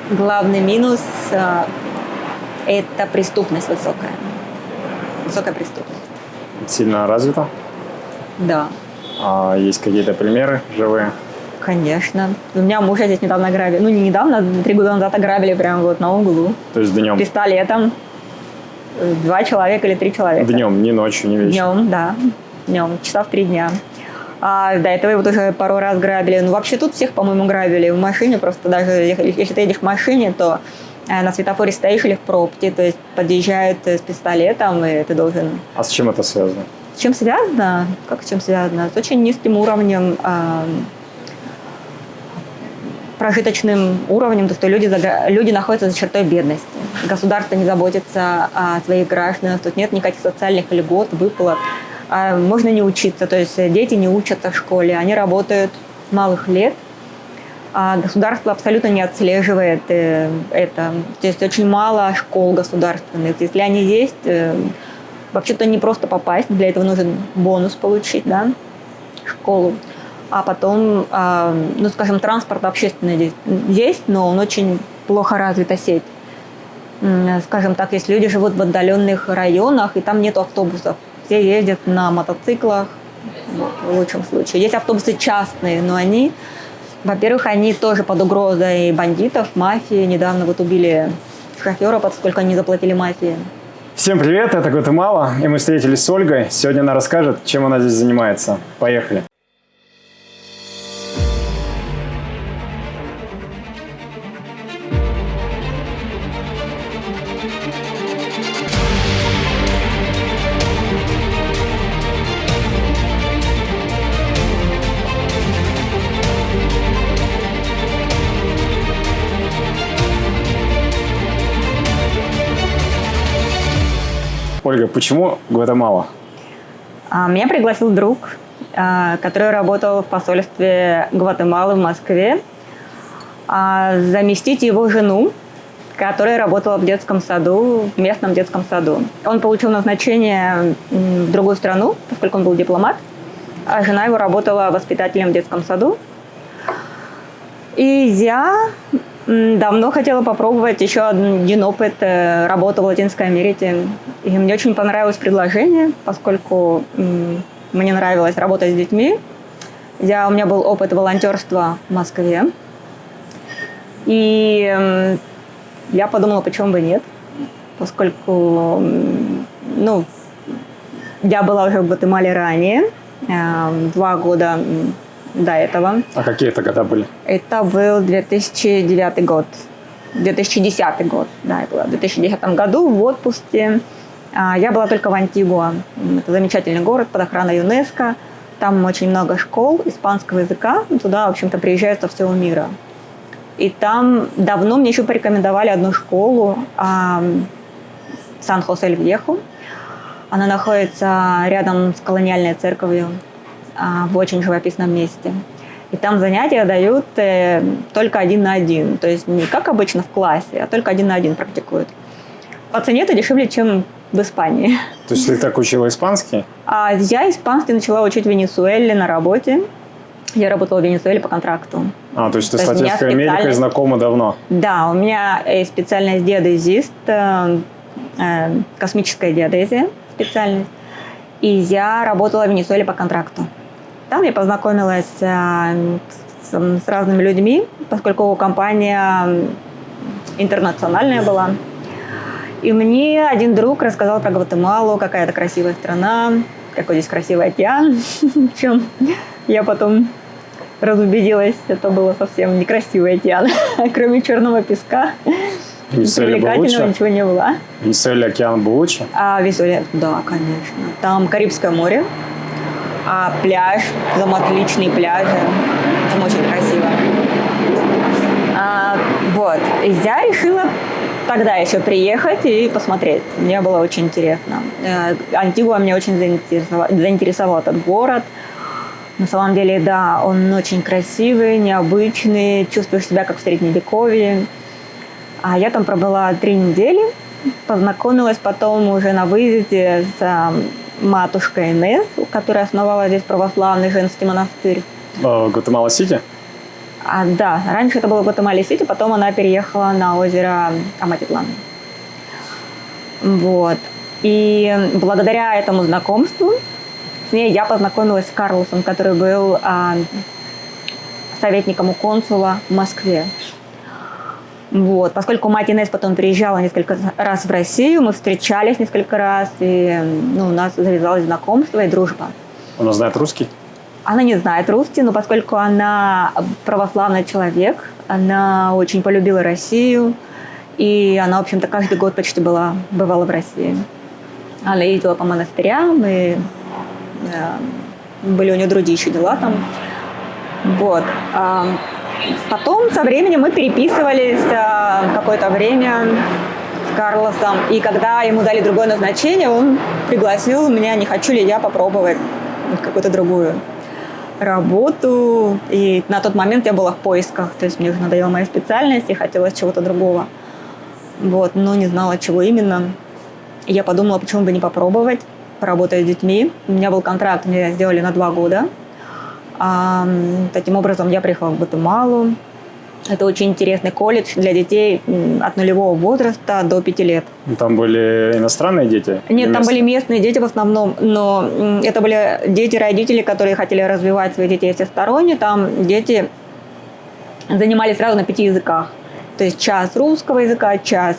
Главный минус это преступность высокая. Высокая преступность. Сильно развита? Да, А есть какие-то примеры живые? конечно. У меня мужа здесь недавно ограбили. Ну, не недавно, 3 года назад ограбили прямо вот на углу. То есть днем? Пистолетом. 2 человека или 3 человека. Днем, не ночью, не вечером? Днем, да. Днем, часа в 3 дня. А до этого его тоже пару раз грабили. Ну, вообще тут всех, по-моему, грабили. В машине просто даже, если ты едешь в машине, то на светофоре стоишь или в пробке, то есть подъезжают с пистолетом, и ты должен... А с чем это связано? С чем связано? Как с чем связано? С очень низким уровнем, прожиточным уровнем, то что люди находятся за чертой бедности. Государство не заботится о своих гражданах, тут нет никаких социальных льгот, выплат. Можно не учиться, то есть дети не учатся в школе, они работают с малых лет, а государство абсолютно не отслеживает это. То есть очень мало школ государственных. Если они есть, вообще-то не просто попасть, для этого нужен бонус получить, да, в школу. А потом, ну, скажем, транспорт общественный есть, но он очень плохо развита сеть. Скажем так, если люди живут в отдаленных районах, и там нет автобусов, все ездят на мотоциклах, в лучшем случае. Есть автобусы частные, но они, во-первых, они тоже под угрозой бандитов, мафии. Недавно вот убили шофера, поскольку они заплатили мафии. Всем привет, это Гватемала, и мы встретились с Ольгой. Сегодня она расскажет, чем она здесь занимается. Поехали. Ольга, почему Гватемала? Меня пригласил друг, который работал в посольстве Гватемалы в Москве, заместить его жену, которая работала в детском саду, в местном детском саду. Он получил назначение в другую страну, поскольку он был дипломат, а жена его работала воспитателем в детском саду. И я давно хотела попробовать еще один опыт работы в Латинской Америке. И мне очень понравилось предложение, поскольку мне нравилось работать с детьми. У меня был опыт волонтерства в Москве. И я подумала, почему бы нет, поскольку я была уже в Гватемале ранее, 2 года до этого. А какие это года были? Это был 2009 год. 2010 год, да, я была в 2010 году в отпуске. Я была только в Антигуа. Это замечательный город под охраной ЮНЕСКО. Там очень много школ испанского языка. Туда, в общем-то, приезжают со всего мира. И там давно мне еще порекомендовали одну школу Сан-Хосе-Эль-Вьехо. Она находится рядом с колониальной церковью в очень живописном месте. И там занятия дают только 1 на 1. То есть не как обычно в классе, а только 1 на 1 практикуют. По цене это дешевле, чем в Испании. То есть ты так учила испанский? Я испанский начала учить в Венесуэле на работе. Я работала в Венесуэле по контракту. То есть ты с Латинской Америкой знакома давно? Да, у меня специальность геодезист, космическая геодезия специальность. И я работала в Венесуэле по контракту. Там я познакомилась с разными людьми, поскольку компания интернациональная была. И мне один друг рассказал про Гватемалу, какая это красивая страна, какой здесь красивый океан. В чем я потом разубедилась, это было совсем некрасивый океан. Кроме черного песка, привлекательного ничего не было. В Венесуэле океан был лучше? В Венесуэле, да, конечно. Там Карибское море, пляж, там отличные пляжи, там очень красиво. Вот, и я решила тогда еще приехать и посмотреть. Мне было очень интересно. Антигуа меня очень заинтересовал этот город. На самом деле, да, он очень красивый, необычный, чувствуешь себя как в Средневековье. Я там пробыла 3 недели, познакомилась потом уже на выезде с матушкой Инес, которая основала здесь православный женский монастырь. В Гватемала-Сити? Да, раньше это было Гватемала-Сити, потом она переехала на озеро Аматитлан. Вот. И благодаря этому знакомству с ней я познакомилась с Карлосом, который был советником у консула в Москве. Вот. Поскольку мать Инесс потом приезжала несколько раз в Россию, мы встречались несколько раз, и у нас завязалось знакомство и дружба. Она знает русский? Она не знает русский, но поскольку она православный человек, она очень полюбила Россию, и она, в общем-то, каждый год почти бывала в России. Она ездила по монастырям, и были у нее другие еще дела там. Вот. Потом со временем мы переписывались какое-то время с Карлосом, и когда ему дали другое назначение, он пригласил меня, не хочу ли я попробовать какую-то другую работу. И на тот момент я была в поисках, то есть мне уже надоела моя специальность, и хотелось чего-то другого. Вот, но не знала, чего именно. И я подумала, почему бы не попробовать поработать с детьми. У меня был контракт, меня сделали на 2 года. Таким образом, я приехала в Гватемалу. Это очень интересный колледж для детей от 0 возраста до 5 лет. Там были иностранные дети? Нет, там были местные дети в основном, но это были дети-родители, которые хотели развивать своих детей всесторонне. Там дети занимались сразу на 5 языках. То есть час русского языка, час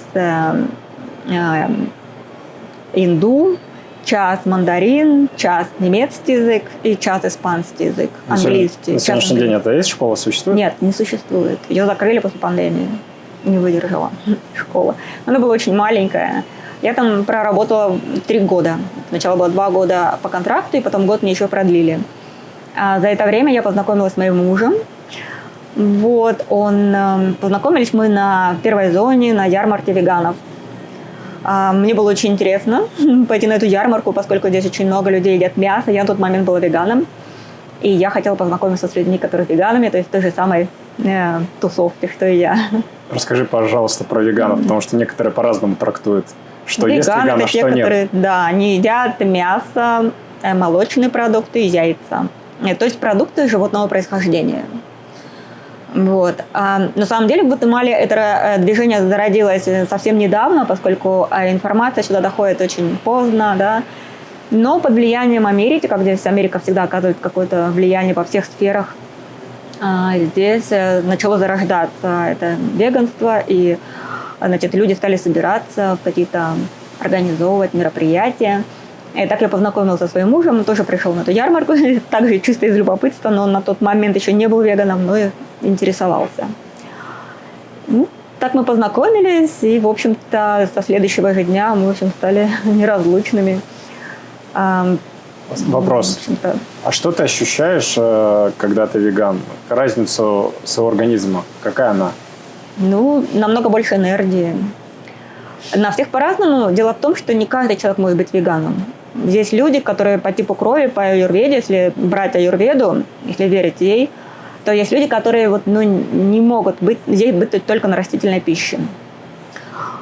инду, час мандарин, час немецкий язык и час испанский язык, английский. На сегодняшний день это есть, школа существует? Нет, не существует. Ее закрыли после пандемии. Не выдержала школа. Она была очень маленькая. Я там проработала 3 года. Сначала было 2 года по контракту, и потом год мне еще продлили. А за это время я познакомилась с моим мужем. Вот, познакомились мы на первой зоне, на ярмарке веганов. Мне было очень интересно пойти на эту ярмарку, поскольку здесь очень много людей едят мясо. Я на тот момент была веганом, и я хотела познакомиться с людьми, которые веганами, то есть в той же самой тусовке, что и я. Расскажи, пожалуйста, про веганов, потому что некоторые по-разному трактуют, что есть веганы, веганов, те, что которые, нет. Да, они едят мясо, молочные продукты и яйца. То есть продукты животного происхождения. Вот. На самом деле в Гватемале это движение зародилось совсем недавно, поскольку информация сюда доходит очень поздно, да. Но под влиянием Америки, как здесь Америка всегда оказывает какое-то влияние во всех сферах, здесь начало зарождаться это веганство, и значит, люди стали собираться в какие-то, организовывать мероприятия. И так я познакомилась со своим мужем, он тоже пришел на эту ярмарку, также чисто из любопытства, но он на тот момент еще не был веганом, но и интересовался. Так мы познакомились, и, в общем-то, со следующего же дня мы, в общем, стали неразлучными. Вопрос. А что ты ощущаешь, когда ты веган? Разницу своего организма? Какая она? Намного больше энергии. На всех по-разному. Дело в том, что не каждый человек может быть веганом. Есть люди, которые по типу крови, по аюрведе, если брать аюрведу, если верить ей, то есть люди, которые не могут здесь быть только на растительной пище.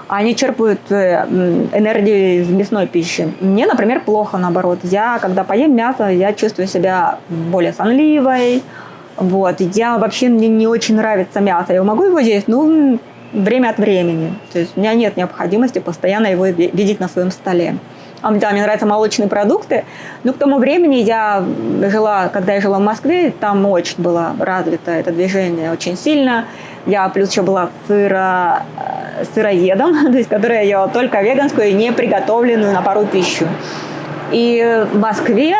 Они черпают энергию из мясной пищи. Мне, например, плохо наоборот. Я, когда поем мясо, я чувствую себя более сонливой. Вот. Мне не очень нравится мясо. Я могу его есть, время от времени. То есть у меня нет необходимости постоянно его видеть на своем столе. Да, мне нравятся молочные продукты. Но к тому времени, когда я жила в Москве, там очень было развито это движение очень сильно. Я плюс еще была сыроедом, то есть, которая ела только веганскую и не приготовленную на пару пищу. И в Москве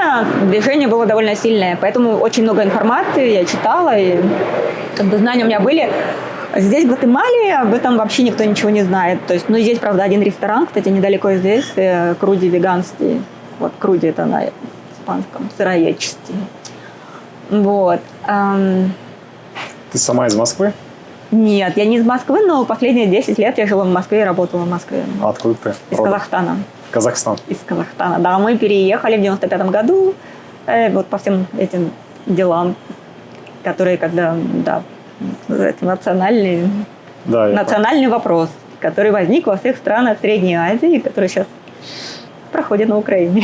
движение было довольно сильное, поэтому очень много информации я читала, и знания у меня были. Здесь, в Гватемале, об этом вообще никто ничего не знает. То есть, здесь, правда, один ресторан, кстати, недалеко здесь, Круди веганский. Вот, Круди это на испанском, сыроедческий. Вот. Ты сама из Москвы? Нет, я не из Москвы, но последние 10 лет я жила в Москве и работала в Москве. А откуда ты? Из Казахстана. Казахстан. Из Казахстана, да. Мы переехали в 95 году вот по всем этим делам, которые национальный вопрос, который возник во всех странах Средней Азии, который сейчас проходит на Украине.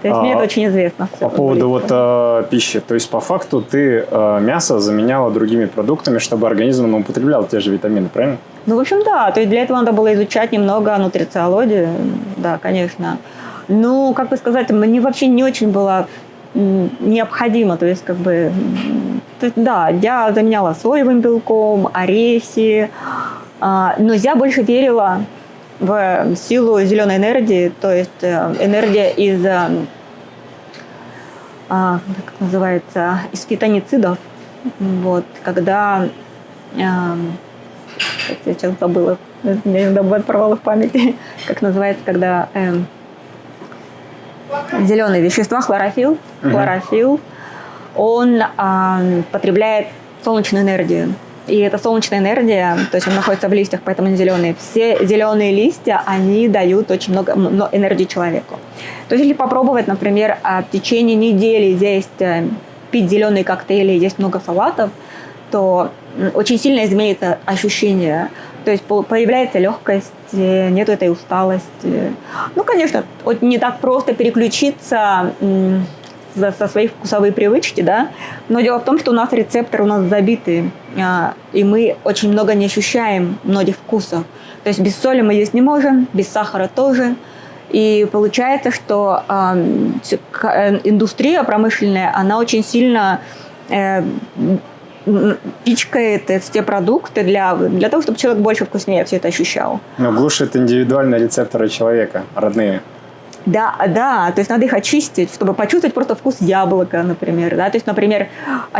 То есть мне это очень известно. По поводу пищи. То есть по факту ты мясо заменяла другими продуктами, чтобы организм употреблял те же витамины, правильно? Ну, в общем, да. То есть для этого надо было изучать немного нутрициологию. Да, конечно. Ну, как бы сказать, мне вообще не очень было необходимо. То есть, да, я заменяла соевым белком, орехи. Но я больше верила в силу зеленой энергии, то есть энергия из, как называется, из фитоницидов. Вот, когда, я сейчас забыла, мне иногда бывает провалы в памяти, как называется, когда зеленые вещества, хлорофилл, он потребляет солнечную энергию. И эта солнечная энергия, то есть он находится в листьях, поэтому они зеленые. Все зеленые листья, они дают очень много энергии человеку. То есть если попробовать, например, в течение недели здесь пить зеленые коктейли, есть много салатов, то очень сильно изменится ощущение. То есть появляется легкость, нету этой усталости. Ну, конечно, не так просто переключиться со своих вкусовые привычки, да, но дело в том, что у нас рецепторы забиты, и мы очень много не ощущаем многих вкусов. То есть без соли мы есть не можем, без сахара тоже. И получается, что индустрия промышленная, она очень сильно пичкает те продукты для того, чтобы человек больше вкуснее все это ощущал. Но глушит индивидуальные рецепторы человека, родные. Да, то есть надо их очистить, чтобы почувствовать просто вкус яблока, например. Да? То есть, например,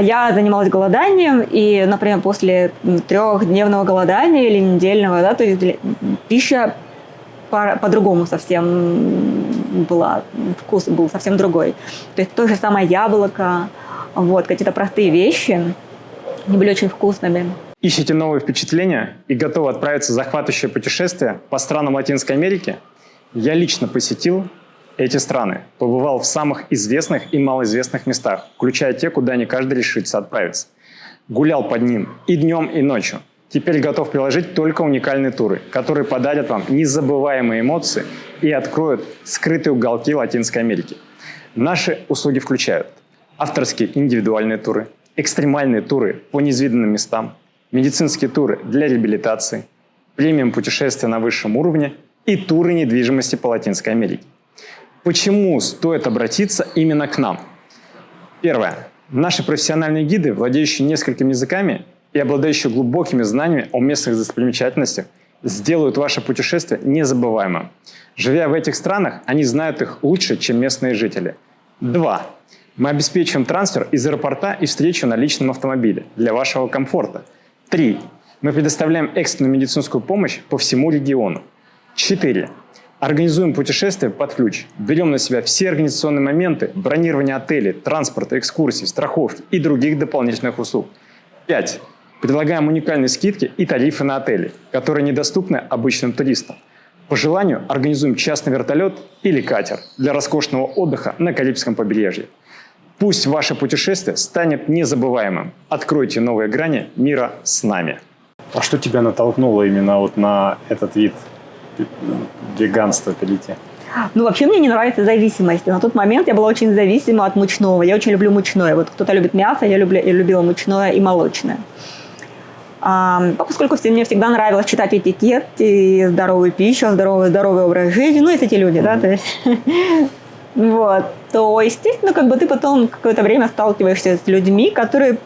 я занималась голоданием, и, например, после 3-дневного голодания или недельного, да, то есть пища по-другому совсем была, вкус был совсем другой. То есть то же самое яблоко, вот, какие-то простые вещи, они были очень вкусными. Ищете новые впечатления и готовы отправиться в захватывающее путешествие по странам Латинской Америки? Я лично посетил эти страны, побывал в самых известных и малоизвестных местах, включая те, куда не каждый решится отправиться. Гулял под ним и днем, и ночью. Теперь готов приложить только уникальные туры, которые подарят вам незабываемые эмоции и откроют скрытые уголки Латинской Америки. Наши услуги включают авторские индивидуальные туры, экстремальные туры по неизведанным местам, медицинские туры для реабилитации, премиум путешествия на высшем уровне и туры недвижимости по Латинской Америке. Почему стоит обратиться именно к нам? Первое. Наши профессиональные гиды, владеющие несколькими языками и обладающие глубокими знаниями о местных достопримечательностях, сделают ваше путешествие незабываемым. Живя в этих странах, они знают их лучше, чем местные жители. 2. Мы обеспечиваем трансфер из аэропорта и встречу на личном автомобиле для вашего комфорта. 3. Мы предоставляем экстренную медицинскую помощь по всему региону. 4. Организуем путешествие под ключ. Берем на себя все организационные моменты, бронирование отелей, транспорта, экскурсий, страховки и других дополнительных услуг. 5. Предлагаем уникальные скидки и тарифы на отели, которые недоступны обычным туристам. По желанию организуем частный вертолет или катер для роскошного отдыха на Карибском побережье. Пусть ваше путешествие станет незабываемым. Откройте новые грани мира с нами. А что тебя натолкнуло именно вот на этот вид веганства перейти? Ну, вообще мне не нравится зависимость. На тот момент я была очень зависима от мучного. Я очень люблю мучное. Вот кто-то любит мясо, я любила мучное и молочное. Поскольку мне всегда нравилось читать этикетки, здоровую пищу, здоровый образ жизни, ну, есть эти люди, да, то есть, вот, то, естественно, ты потом какое-то время сталкиваешься с людьми, которым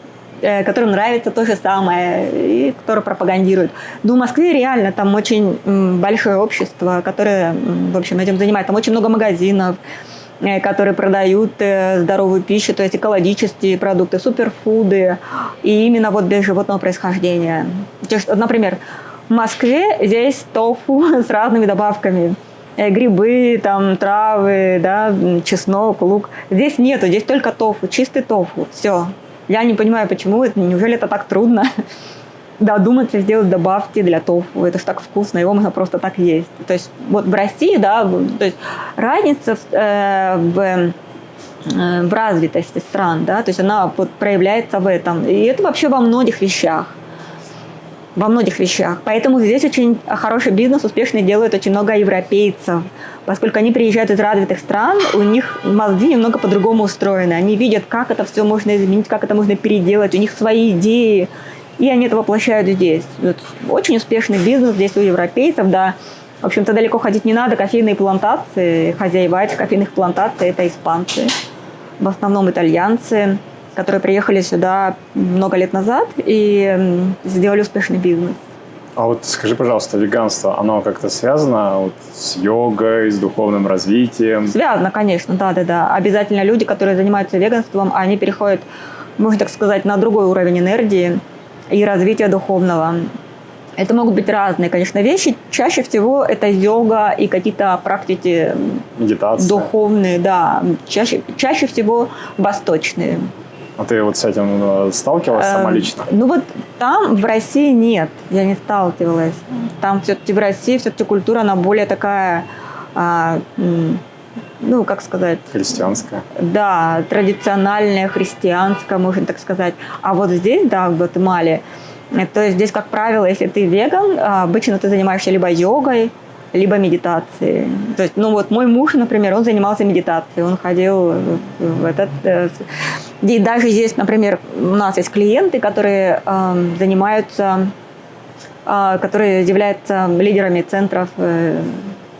нравится то же самое, и которые пропагандируют. Но в Москве реально там очень большое общество, которое, в общем, этим занимается. Там очень много магазинов, которые продают здоровую пищу, то есть экологические продукты, суперфуды, и именно вот без животного происхождения. Например, в Москве здесь тофу с разными добавками. Грибы, там, травы, да, чеснок, лук. Здесь нету, здесь только тофу, чистый тофу. Все. Я не понимаю, почему это, неужели это так трудно додуматься сделать добавки для тофу. Это же так вкусно, его можно просто так есть. То есть вот в России, да, то есть разница в развитости стран, да, то есть она вот проявляется в этом. И это вообще во многих вещах. во многих вещах. Поэтому здесь очень хороший бизнес успешный делают очень много европейцев. Поскольку они приезжают из развитых стран, у них мозги немного по-другому устроены. Они видят, как это все можно изменить, как это можно переделать. У них свои идеи, и они это воплощают здесь. Вот очень успешный бизнес здесь у европейцев, да. В общем-то, далеко ходить не надо. Кофейные плантации, хозяева этих кофейных плантаций – это испанцы. В основном итальянцы, которые приехали сюда много лет назад и сделали успешный бизнес. А вот скажи, пожалуйста, веганство, оно как-то связано вот с йогой, с духовным развитием? Связано, конечно, да. Обязательно люди, которые занимаются веганством, они переходят, можно так сказать, на другой уровень энергии и развития духовного. Это могут быть разные, конечно, вещи. Чаще всего это йога и какие-то практики Медитация? духовные, да. Чаще всего восточные. А ты вот с этим сталкивалась сама лично? Ну вот там, в России, нет, я не сталкивалась. Там все-таки в России все-таки культура, она более такая, ну, как сказать... Христианская? Да, традициональная, христианская, можно так сказать. А вот здесь, да, в Гватемале, то есть здесь, как правило, если ты веган, обычно ты занимаешься либо йогой, либо медитацией. То есть, ну вот мой муж, например, он занимался медитацией, он ходил в этот... И даже здесь, например, у нас есть клиенты, которые занимаются, которые являются лидерами центров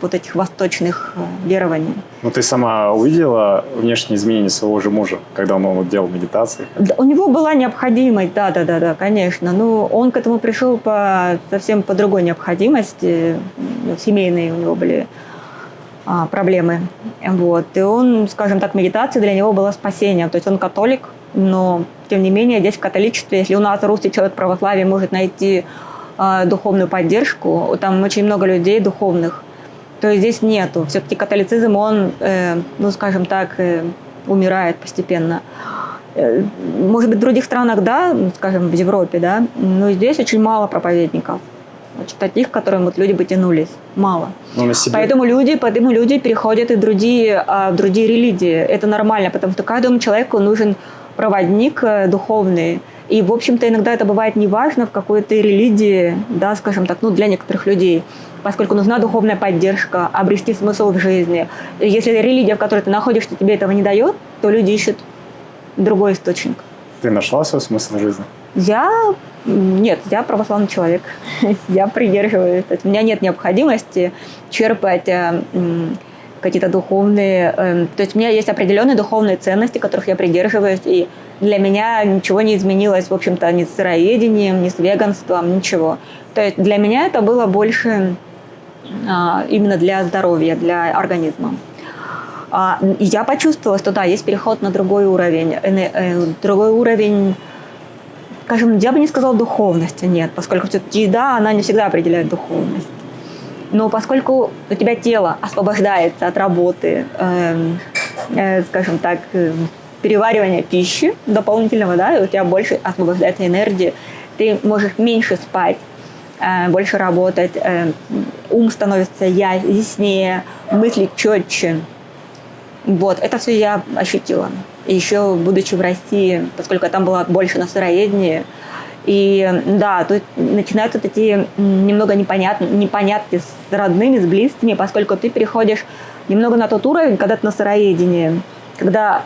вот этих восточных верований. Ну, ты сама увидела внешние изменения своего же мужа, когда он вот делал медитации? У него была необходимость, да, конечно. Но он к этому пришел совсем по другой необходимости. Семейные у него были проблемы. Вот. И он, скажем так, медитация для него была спасением. То есть он католик, но, тем не менее, здесь в католичестве, если у нас русский человек православия может найти духовную поддержку, там очень много людей духовных, то есть здесь нету. Все-таки католицизм, он, ну, скажем так, умирает постепенно. Может быть, в других странах, да, скажем, в Европе, да, но здесь очень мало проповедников. Значит, таких, к которым вот люди бы тянулись. Мало. Поэтому люди переходят и в другие религии. Это нормально, потому что каждому человеку нужен проводник духовный. И, в общем-то, иногда это бывает неважно, в какой-то религии, да, скажем так, ну, для некоторых людей, поскольку нужна духовная поддержка, обрести смысл в жизни. Если религия, в которой ты находишься, тебе этого не дает, то люди ищут другой источник. Ты нашла свой смысл в жизни? Нет, я православный человек. Я придерживаюсь. У меня нет необходимости черпать какие-то духовные... То есть у меня есть определенные духовные ценности, которых я придерживаюсь, и для меня ничего не изменилось, в общем-то, ни с сыроедением, ни с веганством, ничего. То есть для меня это было больше именно для здоровья, для организма. И я почувствовала, что да, есть переход на другой уровень. Другой уровень, скажем, я бы не сказала духовности, нет, поскольку все-таки еда, она не всегда определяет духовность. Но поскольку у тебя тело освобождается от работы, скажем так, переваривания пищи дополнительного, да, и у тебя больше освобождается энергии, ты можешь меньше спать, больше работать, ум становится яснее, мысли четче. Вот, это все я ощутила. И еще, будучи в России, поскольку я там была больше на сыроедении, и да, тут начинаются такие немного непонятки с родными, с близкими, поскольку ты переходишь немного на тот уровень, когда ты на сыроедении, когда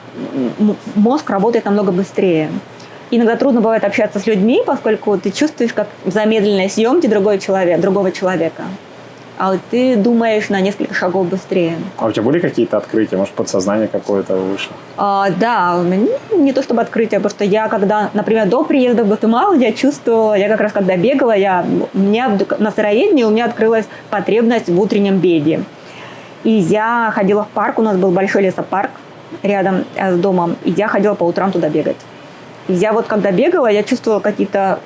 мозг работает намного быстрее. Иногда трудно бывает общаться с людьми, поскольку ты чувствуешь, как в замедленной съемке другого человека. А вот ты думаешь на несколько шагов быстрее. А у тебя были какие-то открытия? Может, подсознание какое-то вышло? Да, у меня не то чтобы открытие, просто я когда, например, до приезда в Гватемалу, я чувствовала, я как раз когда бегала, у меня на сыроедении у меня открылась потребность в утреннем беге. И я ходила в парк, у нас был большой лесопарк рядом с домом, и я ходила по утрам туда бегать. И я вот когда бегала, я чувствовала какие-то,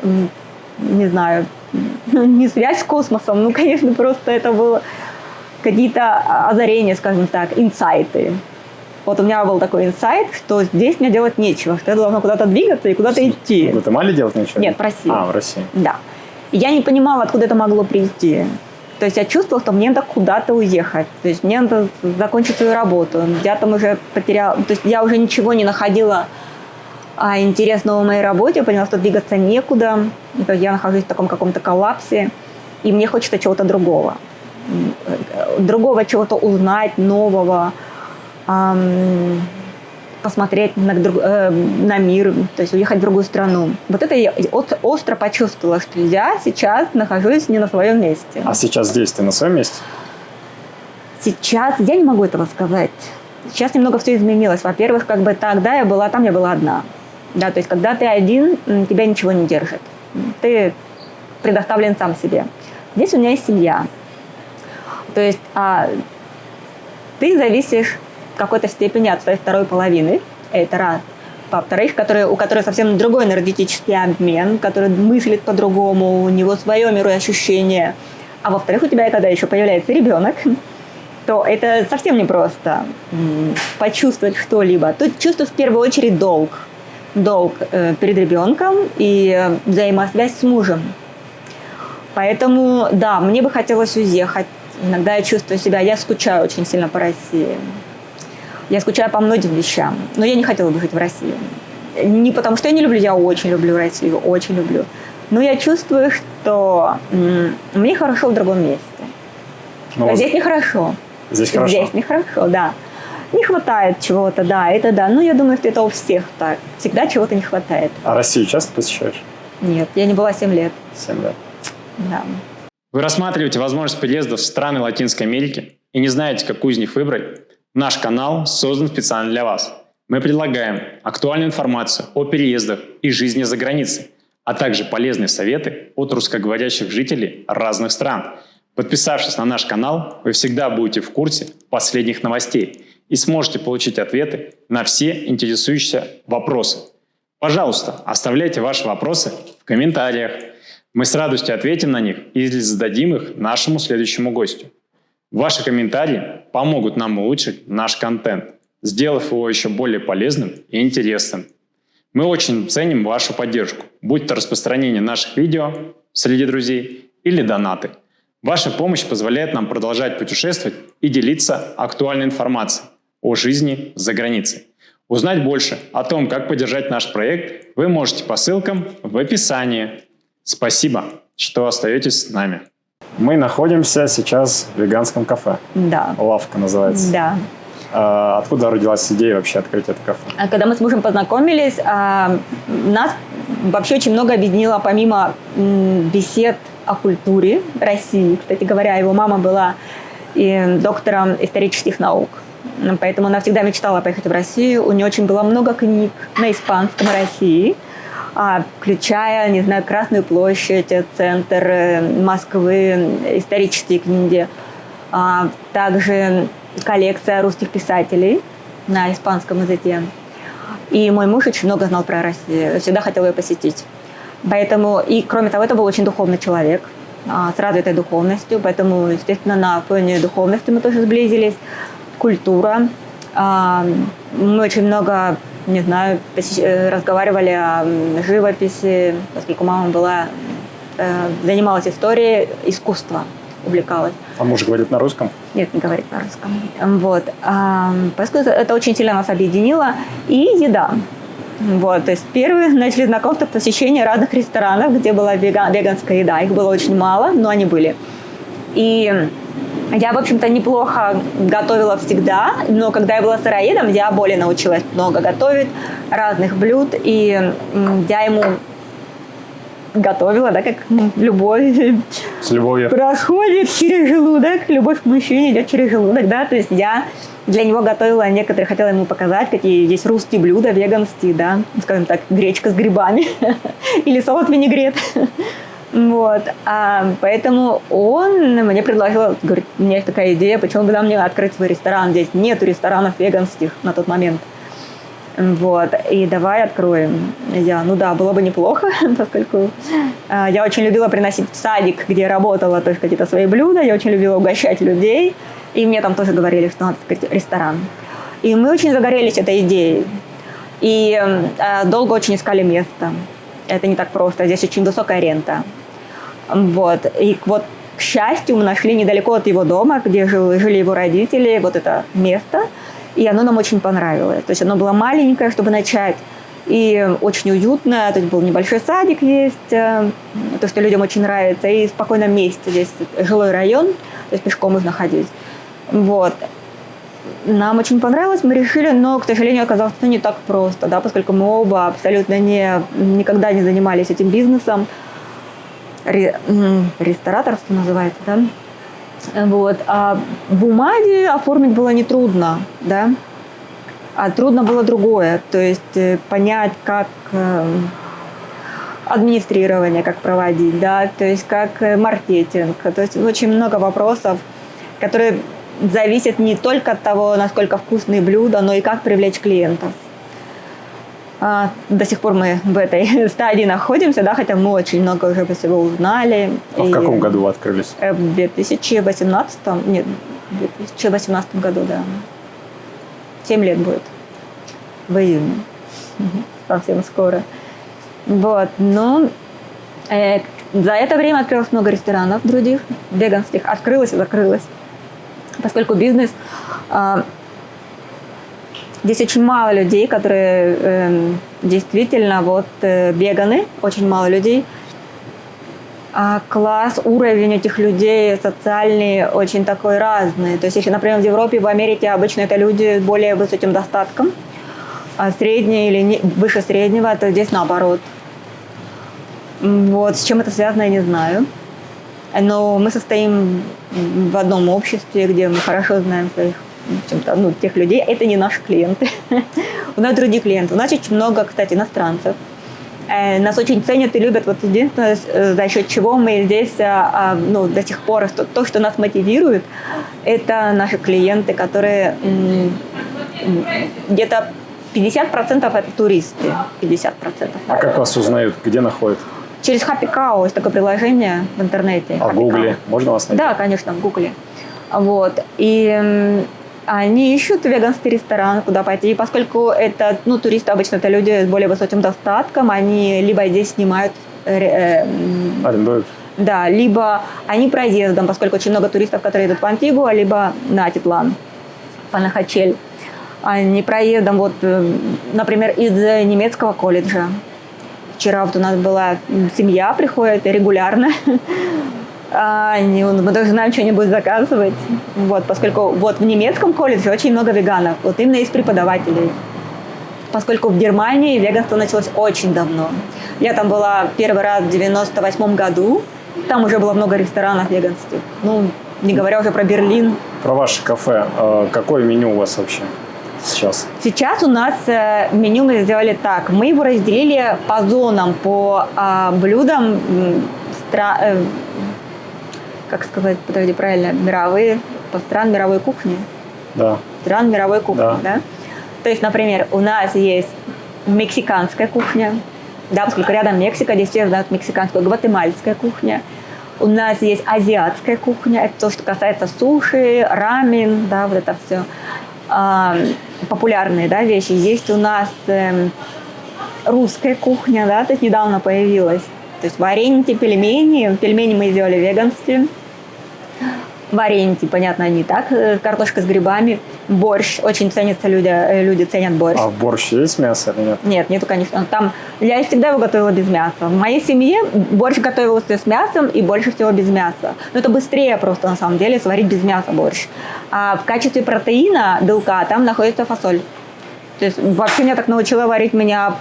не знаю, не связь с космосом, ну, конечно, просто это было какие-то озарения, скажем так, инсайты. Вот у меня был такой инсайт, что здесь мне делать нечего, что я должна куда-то двигаться и куда-то идти. В Гватемале делать нечего? Нет, в России. В России. Да. И я не понимала, откуда это могло прийти. То есть я чувствовала, что мне надо куда-то уехать. То есть мне надо закончить свою работу. Я там уже потеряла... То есть я уже ничего не находила интересного в моей работе. Я поняла, что двигаться некуда. То есть я нахожусь в таком каком-то коллапсе, и мне хочется чего-то другого. Другого чего-то узнать, нового, посмотреть на мир, то есть уехать в другую страну. Вот это я остро почувствовала, что я сейчас нахожусь не на своем месте. А сейчас здесь ты на своем месте? Сейчас я не могу этого сказать. Сейчас немного все изменилось. Во-первых, как бы тогда я была там, я была одна. Да, то есть когда ты один, тебя ничего не держит. Ты предоставлен сам себе. Здесь у меня есть семья. То есть ты зависишь в какой-то степени от своей второй половины. Это раз. Во-вторых, у которой совсем другой энергетический обмен, который мыслит по-другому, у него свое мироощущение. А во-вторых, у тебя, когда еще появляется ребенок, то это совсем непросто почувствовать что-либо. Тут чувствую в первую очередь долг. Долг перед ребенком и взаимосвязь с мужем. Поэтому, да, мне бы хотелось уехать. Иногда я чувствую себя, я скучаю очень сильно по России. Я скучаю по многим вещам, но я не хотела бы жить в России. Не потому что я не люблю, я очень люблю Россию, очень люблю. Но я чувствую, что мне хорошо в другом месте. Ну, здесь нехорошо. Здесь хорошо? Здесь нехорошо, да. Не хватает чего-то, да, это да. Ну, я думаю, что это у всех так. Всегда чего-то не хватает. А Россию часто посещаешь? Нет, я не была 7 лет. 7 лет. Да. Вы рассматриваете возможность переезда в страны Латинской Америки и не знаете, какую из них выбрать? Наш канал создан специально для вас. Мы предлагаем актуальную информацию о переездах и жизни за границей, а также полезные советы от русскоговорящих жителей разных стран. Подписавшись на наш канал, вы всегда будете в курсе последних новостей и сможете получить ответы на все интересующие вопросы. Пожалуйста, оставляйте ваши вопросы в комментариях. Мы с радостью ответим на них и зададим их нашему следующему гостю. Ваши комментарии помогут нам улучшить наш контент, сделав его еще более полезным и интересным. Мы очень ценим вашу поддержку, будь то распространение наших видео среди друзей или донаты. Ваша помощь позволяет нам продолжать путешествовать и делиться актуальной информацией о жизни за границей. Узнать больше о том, как поддержать наш проект, вы можете по ссылкам в описании. Спасибо, что остаетесь с нами. Мы находимся сейчас в веганском кафе. Да. Лавка называется. Да. Откуда родилась идея вообще открыть это кафе? Когда мы с мужем познакомились, нас вообще очень много объединило, помимо бесед о культуре России. Кстати говоря, его мама была доктором исторических наук. Поэтому она всегда мечтала поехать в Россию. У нее очень было много книг на испанском о России, включая, не знаю, Красную площадь, центр Москвы, исторические книги. Также коллекция русских писателей на испанском языке. И мой муж очень много знал про Россию, всегда хотел ее посетить. Поэтому, и кроме того, это был очень духовный человек, с развитой духовностью, поэтому, естественно, на фоне духовности мы тоже сблизились. Культура. Мы очень много, не знаю, разговаривали о живописи, поскольку мама занималась историей, искусства, увлекалась. А муж говорит на русском? Нет, не говорит на русском. Вот. Поскольку это очень сильно нас объединило. И еда. Вот. То есть первые начали знакомство, посещение разных ресторанов, где была веганская еда. Их было очень мало, но они были. И я, в общем-то, неплохо готовила всегда, но когда я была сыроедом, я более научилась много готовить разных блюд. И я ему готовила, да, как любовь. С любовью. Происходит через желудок. Любовь к мужчине идет через желудок, да. То есть я для него готовила некоторые, хотела ему показать, какие есть русские блюда, веганские, да. Скажем так, гречка с грибами или салат-винегрет. Вот. Поэтому он мне предложил, говорит, у меня есть такая идея, почему бы нам не открыть свой ресторан. Здесь нету ресторанов веганских на тот момент. Вот, и давай откроем. Ну да, было бы неплохо, поскольку я очень любила приносить в садик, где я работала, тоже какие-то свои блюда, я очень любила угощать людей, и мне там тоже говорили, что надо открыть ресторан. И мы очень загорелись этой идеей, и долго очень искали место. Это не так просто, здесь очень высокая рента. Вот, и вот, к счастью, мы нашли недалеко от его дома, где жили его родители, вот это место. И оно нам очень понравилось. То есть оно было маленькое, чтобы начать. И очень уютно. То есть был небольшой садик есть, то, что людям очень нравится. И в спокойном месте. Здесь жилой район, то есть пешком можно ходить. Вот. Нам очень понравилось, мы решили, но, к сожалению, оказалось, что не так просто, да, поскольку мы оба абсолютно никогда не занимались этим бизнесом. Рестораторство называется, да. Вот. А бумаги оформить было нетрудно, да. А трудно было другое, то есть понять, как администрирование, как проводить, да, то есть как маркетинг. То есть очень много вопросов, которые зависят не только от того, насколько вкусные блюда, но и как привлечь клиентов. До сих пор мы в этой стадии находимся, да, хотя мы очень много уже всего узнали. А в каком году вы открылись? В 2018 году, да. 7 лет будет. В июне. Совсем скоро. Вот. Но за это время открылось много ресторанов других, веганских. Открылось и закрылось. Поскольку бизнес... Здесь очень мало людей, которые действительно веганы. Очень мало людей. А класс, уровень этих людей социальный очень такой разный. То есть, если, например, в Европе, в Америке обычно это люди с более высоким достатком, а средние или выше среднего, то здесь наоборот. Вот. С чем это связано, я не знаю. Но мы состоим в одном обществе, где мы хорошо знаем своих тех людей. Это не наши клиенты. У нас другие клиенты. У нас очень много, кстати, иностранцев. Нас очень ценят и любят. Вот единственное, за счет чего мы здесь до сих пор, то, что нас мотивирует, это наши клиенты, которые где-то 50% это туристы. 50%. А как вас узнают? Где находят? Через Happy Cow, есть такое приложение в интернете. А в Гугле? Можно вас найти? Да, конечно, в Гугле. Вот. И они ищут веганский ресторан, куда пойти. И поскольку это, туристы обычно это люди с более высоким достатком, они либо здесь снимают... Арендуют? Да, либо они проездом, поскольку очень много туристов, которые идут в Антигуа, либо на Атитлан, Панахачель. Они проездом, например, из немецкого колледжа. Вчера у нас была семья, приходит регулярно. Мы даже знаем, что они будут заказывать. Поскольку в немецком колледже очень много веганов. Именно из преподавателей. Поскольку в Германии веганство началось очень давно. Я там была первый раз в 98 году. Там уже было много ресторанов веганских. Не говоря уже про Берлин. Про ваше кафе. Какое меню у вас вообще сейчас? Сейчас у нас меню мы сделали так. Мы его разделили по зонам, по блюдам, как сказать, подожди, правильно, по странам мировой кухни. Да. Стран мировой кухни, да. То есть, например, у нас есть мексиканская кухня, да, поскольку рядом Мексика, здесь все знают мексиканскую, гватемальская кухня. У нас есть азиатская кухня, это то, что касается суши, рамен, да, вот это все. Популярные, да, вещи. Есть у нас русская кухня, да, то есть недавно появилась. То есть вареники, пельмени. Пельмени мы сделали веганские. Вареники, понятно, они так. Картошка с грибами. Борщ. Очень ценится, люди ценят борщ. А в борще есть мясо или нет? Нет, нету, конечно. Я всегда его готовила без мяса. В моей семье борщ готовился с мясом и больше всего без мяса. Но это быстрее просто, на самом деле, сварить без мяса борщ. А в качестве протеина, белка, там находится фасоль. То есть вообще меня так научила варить моя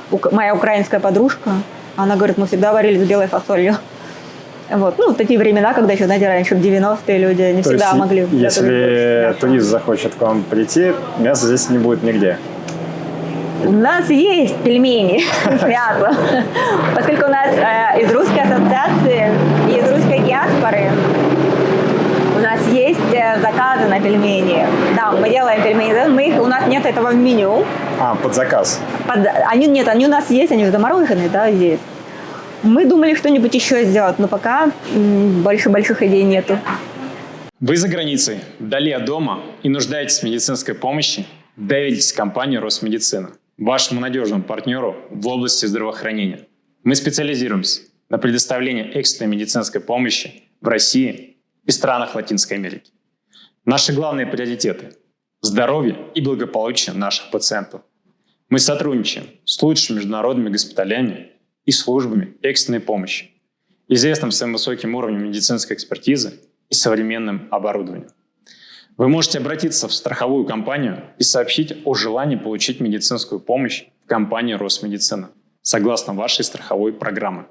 украинская подружка. Она говорит, мы всегда варили с белой фасолью. В такие времена, когда еще, знаете, раньше в 90-е люди не То всегда есть, могли... Если турист захочет к вам прийти, мяса здесь не будет нигде. У нас есть пельмени с мясом. Поскольку у нас из русской ассоциации и из русской диаспоры у нас есть заказы на пельмени. Да, мы делаем пельмени. У нас нет этого в меню. Под заказ? Они у нас есть, они замороженные, да, есть. Мы думали что-нибудь еще сделать, но пока больше больших идей нету. Вы за границей, вдали от дома и нуждаетесь в медицинской помощи? Доверьтесь компании Росмедицина, вашему надежному партнеру в области здравоохранения. Мы специализируемся на предоставлении экстренной медицинской помощи в России и странах Латинской Америки. Наши главные приоритеты – здоровье и благополучие наших пациентов. Мы сотрудничаем с лучшими международными госпиталями и службами экстренной помощи, известным своим высоким уровнем медицинской экспертизы и современным оборудованием. Вы можете обратиться в страховую компанию и сообщить о желании получить медицинскую помощь в компании Росмедицина, согласно вашей страховой программе.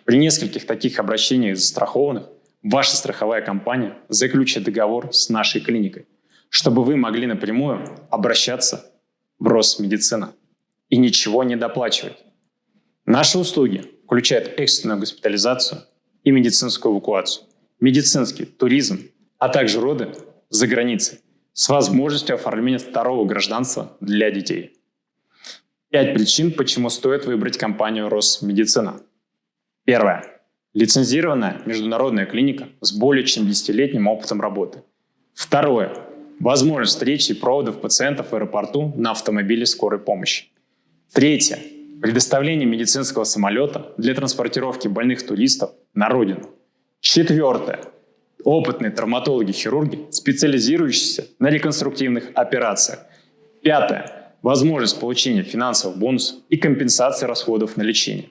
При нескольких таких обращениях застрахованных ваша страховая компания заключит договор с нашей клиникой, чтобы вы могли напрямую обращаться в Росмедицина и ничего не доплачивать. Наши услуги включают экстренную госпитализацию и медицинскую эвакуацию, медицинский туризм, а также роды за границей с возможностью оформления второго гражданства для детей. 5 причин, почему стоит выбрать компанию Росмедицина. Первое. Лицензированная международная клиника с более чем 10-летним опытом работы. Второе. Возможность встречи и проводов пациентов в аэропорту на автомобиле скорой помощи. Третье. Предоставление медицинского самолета для транспортировки больных туристов на родину. Четвертое. Опытные травматологи-хирурги, специализирующиеся на реконструктивных операциях. Пятое. Возможность получения финансовых бонусов и компенсации расходов на лечение.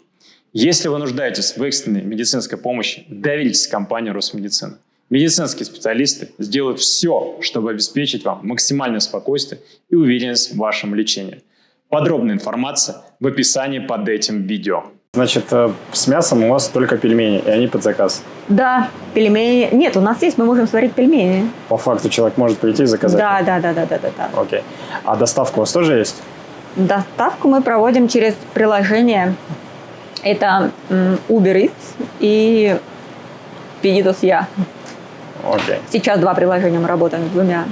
Если вы нуждаетесь в экстренной медицинской помощи, доверитесь компании Росмедицина. Медицинские специалисты сделают все, чтобы обеспечить вам максимальное спокойствие и уверенность в вашем лечении. Подробная информация в описании под этим видео. Значит, с мясом у вас только пельмени, и они под заказ. Да, пельмени. Нет, у нас есть, мы можем сварить пельмени. По факту человек может прийти и заказать? Да. Окей. А доставка у вас тоже есть? Доставку мы проводим через приложение. Это Uber Eats и Pedidos Я. Окей. Сейчас 2 приложения мы работаем с 2.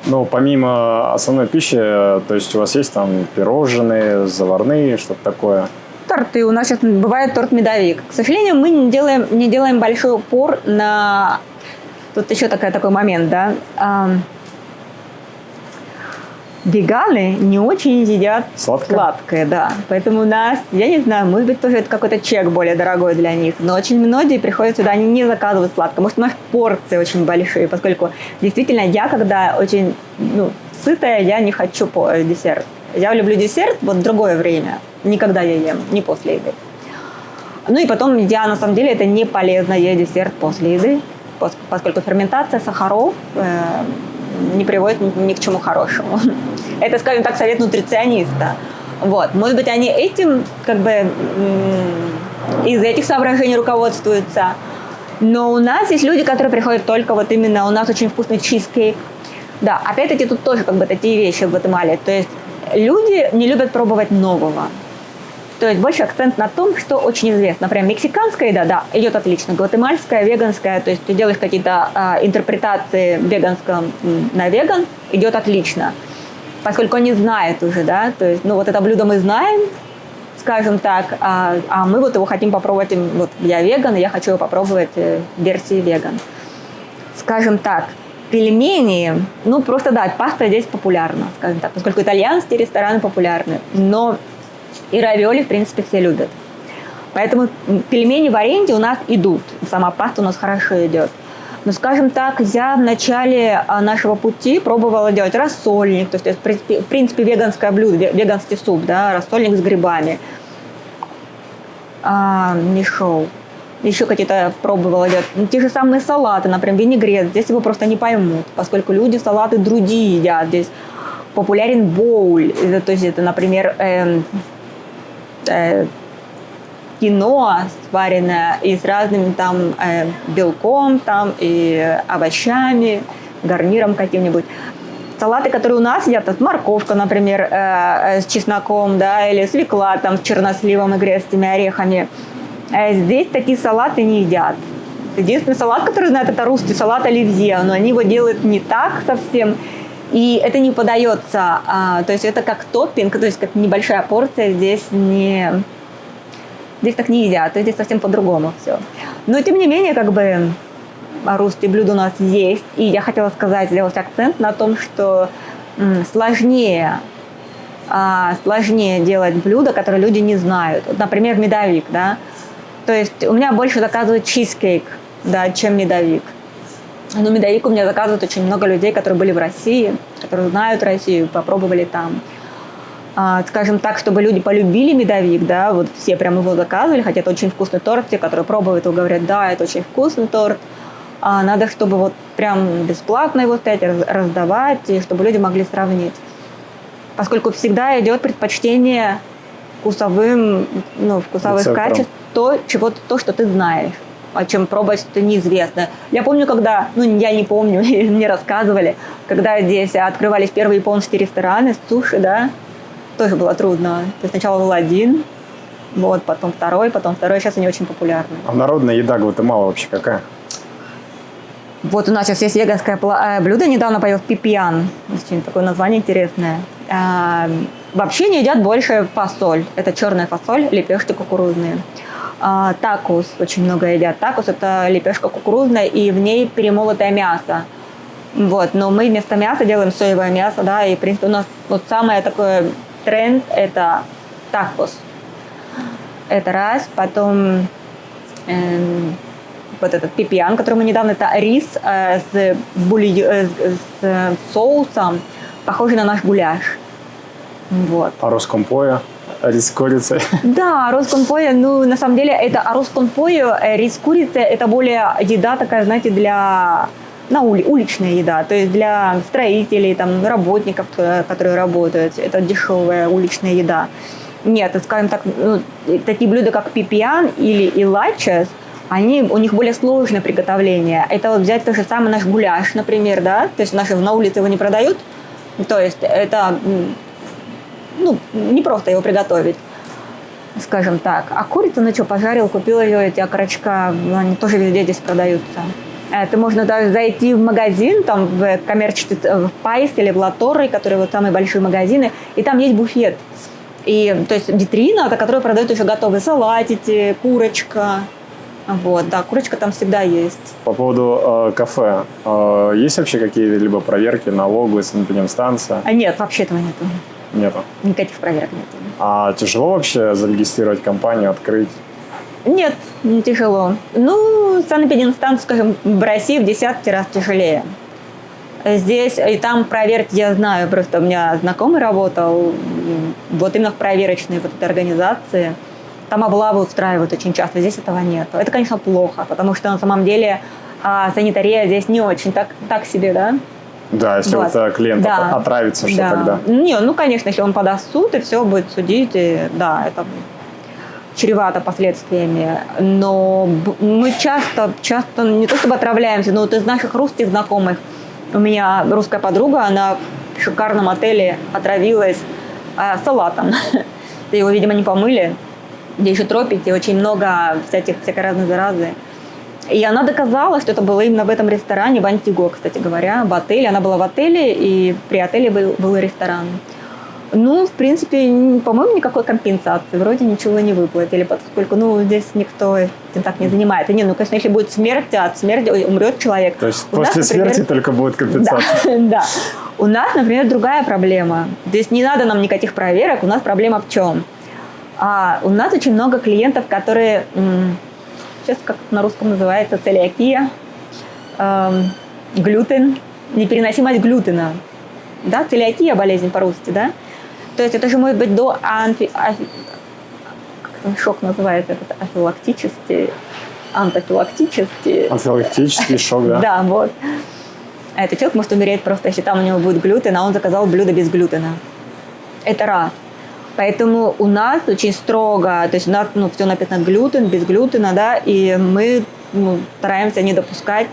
Ну, помимо основной пищи, то есть у вас есть там пирожные, заварные, что-то такое? Торты. У нас сейчас бывает торт-медовик. К сожалению, мы не делаем большой упор на... Тут еще такой момент, да. Веганы не очень едят сладкое, да. Поэтому у нас, я не знаю, может быть, тоже это какой-то чек более дорогой для них, но очень многие приходят сюда, они не заказывают сладкое. Может, у нас порции очень большие, поскольку действительно я, когда очень сытая, я не хочу десерт. Я люблю десерт вот в другое время. Никогда я ем, не после еды. Ну и потом я, на самом деле, это не полезно есть десерт после еды, поскольку ферментация сахаров не приводит ни к чему хорошему. Это, скажем так, совет нутрициониста. Вот. Может быть, они этим, из этих соображений руководствуются. Но у нас есть люди, которые приходят только вот именно, у нас очень вкусный чизкейк. Да, опять-таки тут тоже такие вещи в Гватемале. То есть люди не любят пробовать нового. То есть больше акцент на том, что очень известно. Например, мексиканская еда, да, идет отлично. Гватемальская, веганская, то есть ты делаешь какие-то интерпретации веганского на веган, идет отлично. Поскольку они знают уже, да, то есть, вот это блюдо мы знаем, скажем так, а мы вот его хотим попробовать, вот я веган, и я хочу его попробовать в версии веган. Скажем так, пельмени, просто да, паста здесь популярна, скажем так, поскольку итальянские рестораны популярны, но и равиоли, в принципе, все любят. Поэтому пельмени в аренде у нас идут. Сама паста у нас хорошо идет. Но, скажем так, я в начале нашего пути пробовала делать рассольник. То есть, в принципе, веганское блюдо, веганский суп, да, рассольник с грибами. Мишоу. Еще какие-то пробовала делать. Те же самые салаты, например, винегрет. Здесь его просто не поймут, поскольку люди салаты другие едят. Здесь популярен боуль. То есть, это, например, киноа сваренное и с разным там белком там, и овощами, гарниром каким-нибудь. Салаты, которые у нас едят, морковка, например, с чесноком, да, или свекла там, с черносливом и грецкими орехами. Здесь такие салаты не едят. Единственный салат, который знают, это русский салат оливье, но они его делают не так совсем. И это не подается, то есть это как топпинг, то есть как небольшая порция, здесь так не едят, то есть здесь совсем по-другому все. Но тем не менее, русские блюда у нас есть, и я хотела сделать акцент на том, что сложнее делать блюда, которые люди не знают. Вот, например, медовик, да, то есть у меня больше заказывают чизкейк, да, чем медовик. Но медовик у меня заказывают очень много людей, которые были в России, которые знают Россию, попробовали там. скажем так, чтобы люди полюбили медовик, да, вот все прям его заказывали, хотя это очень вкусный торт, те, которые пробуют, и говорят, да, это очень вкусный торт. Надо, чтобы вот прям бесплатно его стоять, раздавать, и чтобы люди могли сравнить. Поскольку всегда идет предпочтение вкусовых Рецептором. качеств, то, что ты знаешь, о чем пробовать что-то неизвестное. Я помню, когда, я не помню, мне рассказывали, когда здесь открывались первые японские рестораны с суши, да, тоже было трудно. То есть сначала был один, вот, потом второй, сейчас они очень популярны. А народная еда Гватемалы вообще какая? Вот у нас сейчас есть веганское блюдо, недавно появилось пипьян, очень такое название интересное. Вообще не едят больше фасоль, это черная фасоль, лепешки кукурузные. Такос, очень много едят. Такос – это лепешка кукурузная, и в ней перемолотое мясо. Вот, но мы вместо мяса делаем соевое мясо, да, и, в принципе, у нас вот самый такой тренд – это такос. Это раз, потом вот этот пипьян, который мы недавно, это рис с соусом, похожий на наш гуляш. Вот. А роскомпоя? Рис с курицей? Да, роскомпоя, на самом деле, это роскомпоя, рис с курицей, это более еда такая, знаете, уличная еда, то есть для строителей, там, работников, которые работают, это дешевая уличная еда. Нет, скажем так, такие блюда, как пипьян или илачес, у них более сложное приготовление. Это вот взять то же самое наш гуляш, например, да, то есть наши на улице его не продают, то есть это, не просто его приготовить, скажем так. А курицу, пожарил, купил ее, эти окорочка, они тоже везде здесь продаются. Это можно даже зайти в магазин, там в коммерческий, в Пайс или в Латорры, которые вот самые большие магазины, и там есть буфет. И, то есть витрина, которая продает уже готовые салатики, курочка. Вот, да, курочка там всегда есть. По поводу кафе. Есть вообще какие-либо проверки, налоговая, санэпидемстанция? Нет, вообще этого нету. Нету. Никаких проверок нету. А тяжело вообще зарегистрировать компанию, открыть? Нет, не тяжело. Санэпидемстанция, скажем, в России в десятки раз тяжелее. Здесь и там проверки, я знаю, просто у меня знакомый работал вот именно в проверочной вот этой организации. Там облавы устраивают очень часто, здесь этого нет. Это, конечно, плохо, потому что на самом деле санитария здесь не очень так себе, да? Да, если вот клиент отравится, что тогда? Конечно, если он подаст в суд, и все будет судить, и, да, это чревато последствиями. Но мы часто не то чтобы отравляемся, но вот из наших русских знакомых, у меня русская подруга, она в шикарном отеле отравилась салатом. Его, видимо, не помыли, где еще тропики, очень много всякой разной заразы. И она доказала, что это было именно в этом ресторане, в Антиго, кстати говоря, в отеле. Она была в отеле, и при отеле был ресторан. В принципе, по-моему, никакой компенсации. Вроде ничего не выплатили, поскольку, здесь никто этим так не занимается. Конечно, если будет смерть, от смерти умрет человек. То есть после смерти только будет компенсация? Да. У нас, например, другая проблема. Здесь не надо нам никаких проверок. У нас проблема в чем? У нас очень много клиентов, которые... Сейчас как на русском называется, целиакия, глютен, непереносимость глютена. Да, целиакия болезнь по-русски, да? То есть это же может быть до шок называется, это антафилактический. Антафилактический шок, да? Да, вот. А этот человек может умереть просто, если там у него будет глютен, а он заказал блюдо без глютена. Это раз. Поэтому у нас очень строго, то есть у нас все написано глютен, без глютена, да, и мы стараемся не допускать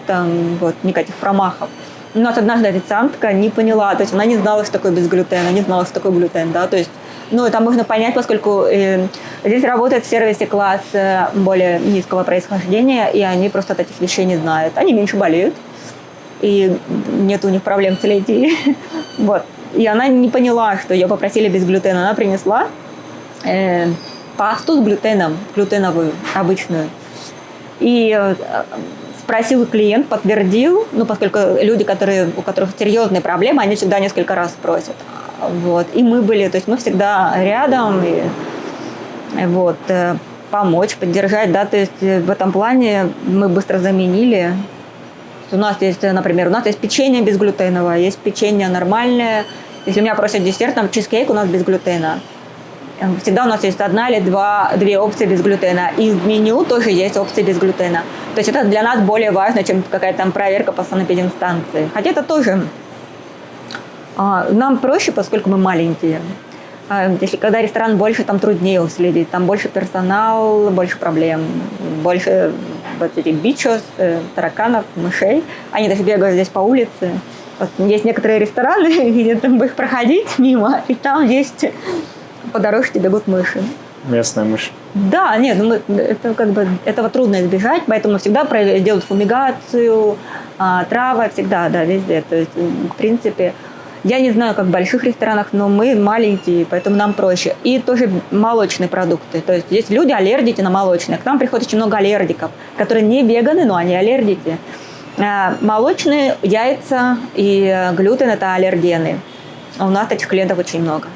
никаких промахов. У нас однажды официантка не поняла, то есть она не знала, что такое без глютена, не знала, что такое глютен, да, то есть, это можно понять, поскольку здесь работает в сервисе класс более низкого происхождения, и они просто от этих вещей не знают. Они меньше болеют, и нет у них проблем с целиакией. Вот. И она не поняла, что ее попросили без глютена. Она принесла пасту с глютеном, глютеновую, обычную. И спросил клиент, подтвердил, поскольку люди, у которых серьезные проблемы, они всегда несколько раз спросят. Вот. И мы были, то есть мы всегда рядом, и помочь, поддержать, да, то есть в этом плане мы быстро заменили. У нас есть, например, печенье безглютеновое, есть печенье нормальное, Если меня просят десерт, там чизкейк у нас без глютена. Всегда у нас есть одна или две опции без глютена. И в меню тоже есть опции без глютена. То есть это для нас более важно, чем какая-то там проверка по санэпидемстанции. Хотя это тоже нам проще, поскольку мы маленькие. Если когда ресторан больше, там труднее уследить. Там больше персонал, больше проблем. Больше вот этих бичос, тараканов, мышей. Они даже бегают здесь по улице. Вот есть некоторые рестораны, где ты будешь проходить мимо, и там есть по дорожке бегут мыши. Местная мышь. Да, нет, это как бы этого трудно избежать, поэтому всегда делают фумигацию, травы всегда, да, везде. То есть, в принципе, я не знаю, как в больших ресторанах, но мы маленькие, поэтому нам проще. И тоже молочные продукты. То есть есть люди аллергики на молочные. К нам приходит очень много аллергиков, которые не веганы, но они аллергики. Молочные, яйца и глютен – это аллергены. У нас этих клиентов очень много.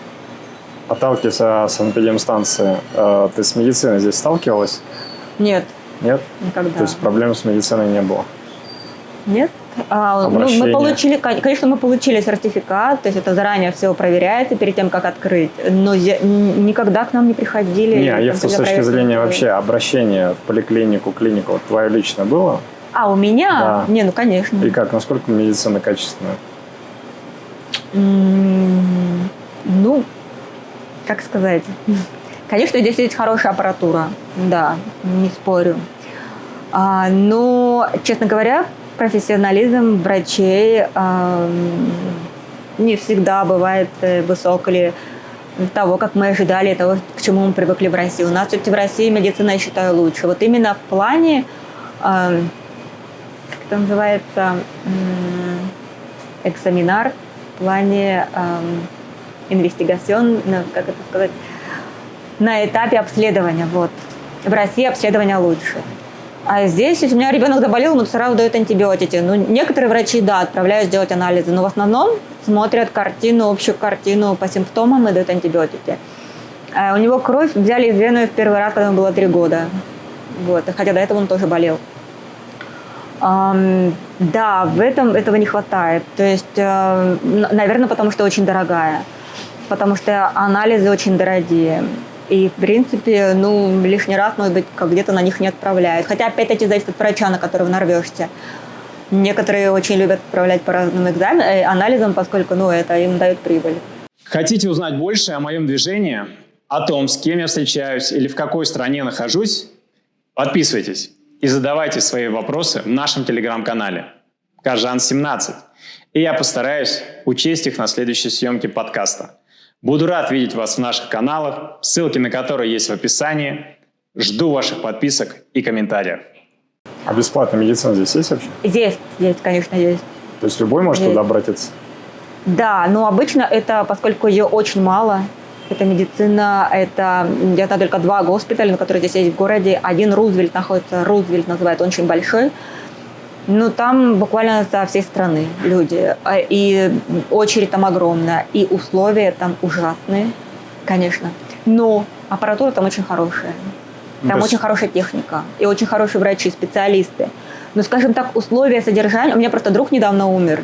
Отталкиваясь от санэпидемстанции, ты с медициной здесь сталкивалась? Нет. Нет? Никогда. То есть проблем с медициной не было? Нет. Мы получили, конечно, мы получили сертификат, то есть это заранее все проверяется перед тем, как открыть, но никогда к нам не приходили. Не, я с точки зрения вообще обращения в поликлинику, клинику, вот твое лично было? У меня? Да. Не, ну конечно. И как, насколько медицина качественная? Ну, как сказать. Конечно, здесь есть хорошая аппаратура, да, не спорю. Но, честно говоря, профессионализм врачей не всегда бывает высок или того, как мы ожидали, того, к чему мы привыкли в России. У нас все-таки в России медицина, я считаю, лучше. Вот именно в плане, как это называется, экзаменар, в плане инвестигацион, как это сказать, на этапе обследования. Вот. В России обследование лучше. А здесь, если у меня ребенок заболел, ему сразу дают антибиотики. Ну, некоторые врачи, да, отправляют сделать анализы, но в основном смотрят картину, общую картину по симптомам и дают антибиотики. У него кровь взяли из вены в первый раз, когда ему было 3 года. Вот. Хотя до этого он тоже болел. Да, в этом этого не хватает. То есть, наверное, потому что очень дорогая. Потому что анализы очень дорогие. И, в принципе, лишний раз, может быть, как где-то на них не отправляют. Хотя, опять-таки, зависит от врача, на которого нарвешься. Некоторые очень любят отправлять по разным анализам, поскольку, это им дает прибыль. Хотите узнать больше о моем движении, о том, с кем я встречаюсь или в какой стране нахожусь? Подписывайтесь и задавайте свои вопросы в нашем телеграм-канале Кажан17. И я постараюсь учесть их на следующей съемке подкаста. Буду рад видеть вас в наших каналах, ссылки на которые есть в описании. Жду ваших подписок и комментариев. А бесплатная медицина здесь есть вообще? Есть, конечно, есть. То есть любой может туда обратиться? Да, но обычно это, поскольку ее очень мало, это медицина, это где-то только 2 госпиталя, которые здесь есть в городе. Один Рузвельт находится, Рузвельт называют, он очень большой. Но там буквально со всей страны люди. И очередь там огромная. И условия там ужасные, конечно. Но аппаратура там очень хорошая. Там очень хорошая техника. И очень хорошие врачи, специалисты. Но, скажем так, условия содержания... У меня просто друг недавно умер.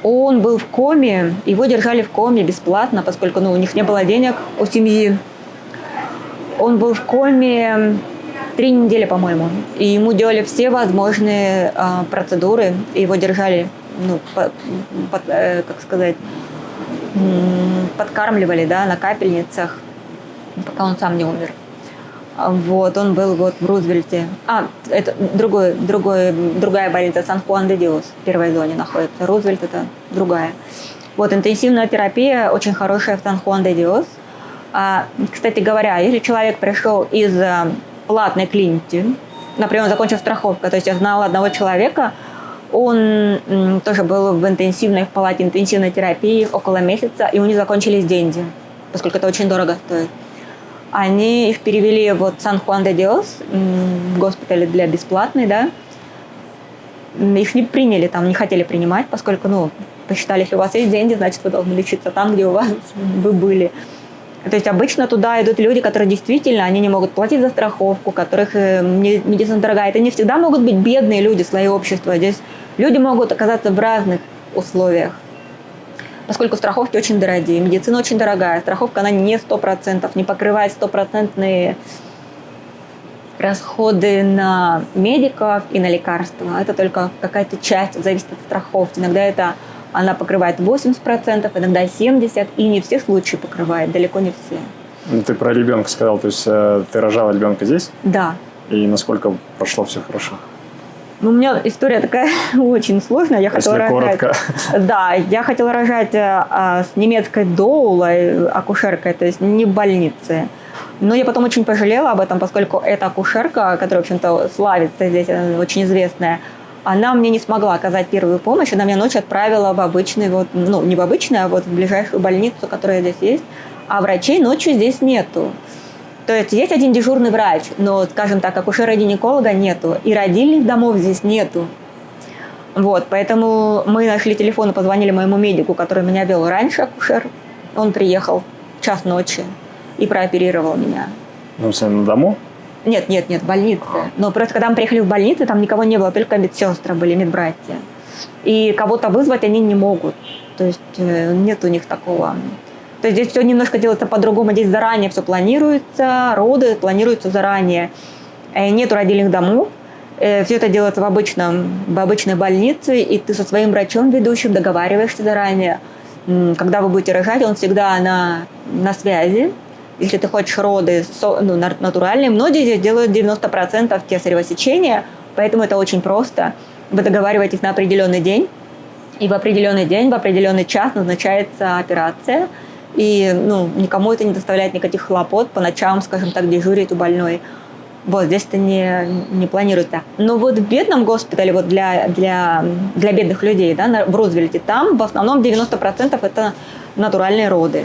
Он был в коме. Его держали в коме бесплатно, поскольку у них не было денег у семьи. Он был в коме 3 недели, по-моему. И ему делали все возможные процедуры. И его держали, подкармливали, да, на капельницах, пока он сам не умер. Вот, он был в Рузвельте. Это другая больница, Сан-Хуан-де-Диос, в первой зоне находится. Рузвельт – это другая. Вот, интенсивная терапия очень хорошая в Сан-Хуан-де-Диос. Кстати говоря, если человек пришел из платной клиники, например, он закончил страховку, то есть я знала одного человека, он тоже был в палате интенсивной терапии около месяца, и у них закончились деньги, поскольку это очень дорого стоит. Они их перевели в Сан-Хуан-де-Диос, в госпитале для бесплатной, да. Их не приняли там, не хотели принимать, поскольку, посчитали, если у вас есть деньги, значит, вы должны лечиться там, где вы были. То есть обычно туда идут люди, которые действительно, они не могут платить за страховку, которых медицина дорогая. Это не всегда могут быть бедные люди, слои общества. Здесь люди могут оказаться в разных условиях. поскольку страховки очень дорогие, медицина очень дорогая, страховка, она не 100%, не покрывает стопроцентные расходы на медиков и на лекарства. Это только какая-то часть, зависит от страховки. Иногда она покрывает 80%, иногда 70%, и не все случаи покрывает, далеко не все. Ну, ты про ребенка сказал, то есть ты рожала ребенка здесь? Да. И насколько прошло все хорошо? Ну, у меня история такая очень сложная. Я хотела Если рожать. коротко. Да, я хотела рожать с немецкой доулой, акушеркой, то есть не в больнице. Но я потом очень пожалела об этом, поскольку эта акушерка, которая, в общем-то, славится здесь, очень известная, она мне не смогла оказать первую помощь. Она меня ночью отправила в обычный, не в обычный, а в ближайшую больницу, которая здесь есть. А врачей ночью здесь нету. То есть есть один дежурный врач, но, скажем так, акушера-гинеколога нету. И родильных домов здесь нету. Поэтому мы нашли телефон и позвонили моему медику, который меня вел раньше, акушер. Он приехал в час ночи и прооперировал меня. Ну, все на дому? Нет, в больнице. Но просто когда мы приехали в больницу, там никого не было, только медсестры были, медбратья. И кого-то вызвать они не могут. То есть нет у них такого. То есть здесь все немножко делается по-другому. Здесь заранее все планируется, роды планируются заранее. Нету родильных домов. Все это делается в обычной больнице, и ты со своим врачом ведущим договариваешься заранее. Когда вы будете рожать, он всегда на связи. Если ты хочешь роды натуральные, многие здесь делают 90% кесарево сечения, поэтому это очень просто. Вы договариваетесь на определенный день, и в определенный день, в определенный час назначается операция. И никому это не доставляет никаких хлопот по ночам, скажем так, дежурить у больной. Здесь это не планируется. Но в бедном госпитале, для бедных людей, да, в Рузвельте, там в основном 90% это натуральные роды.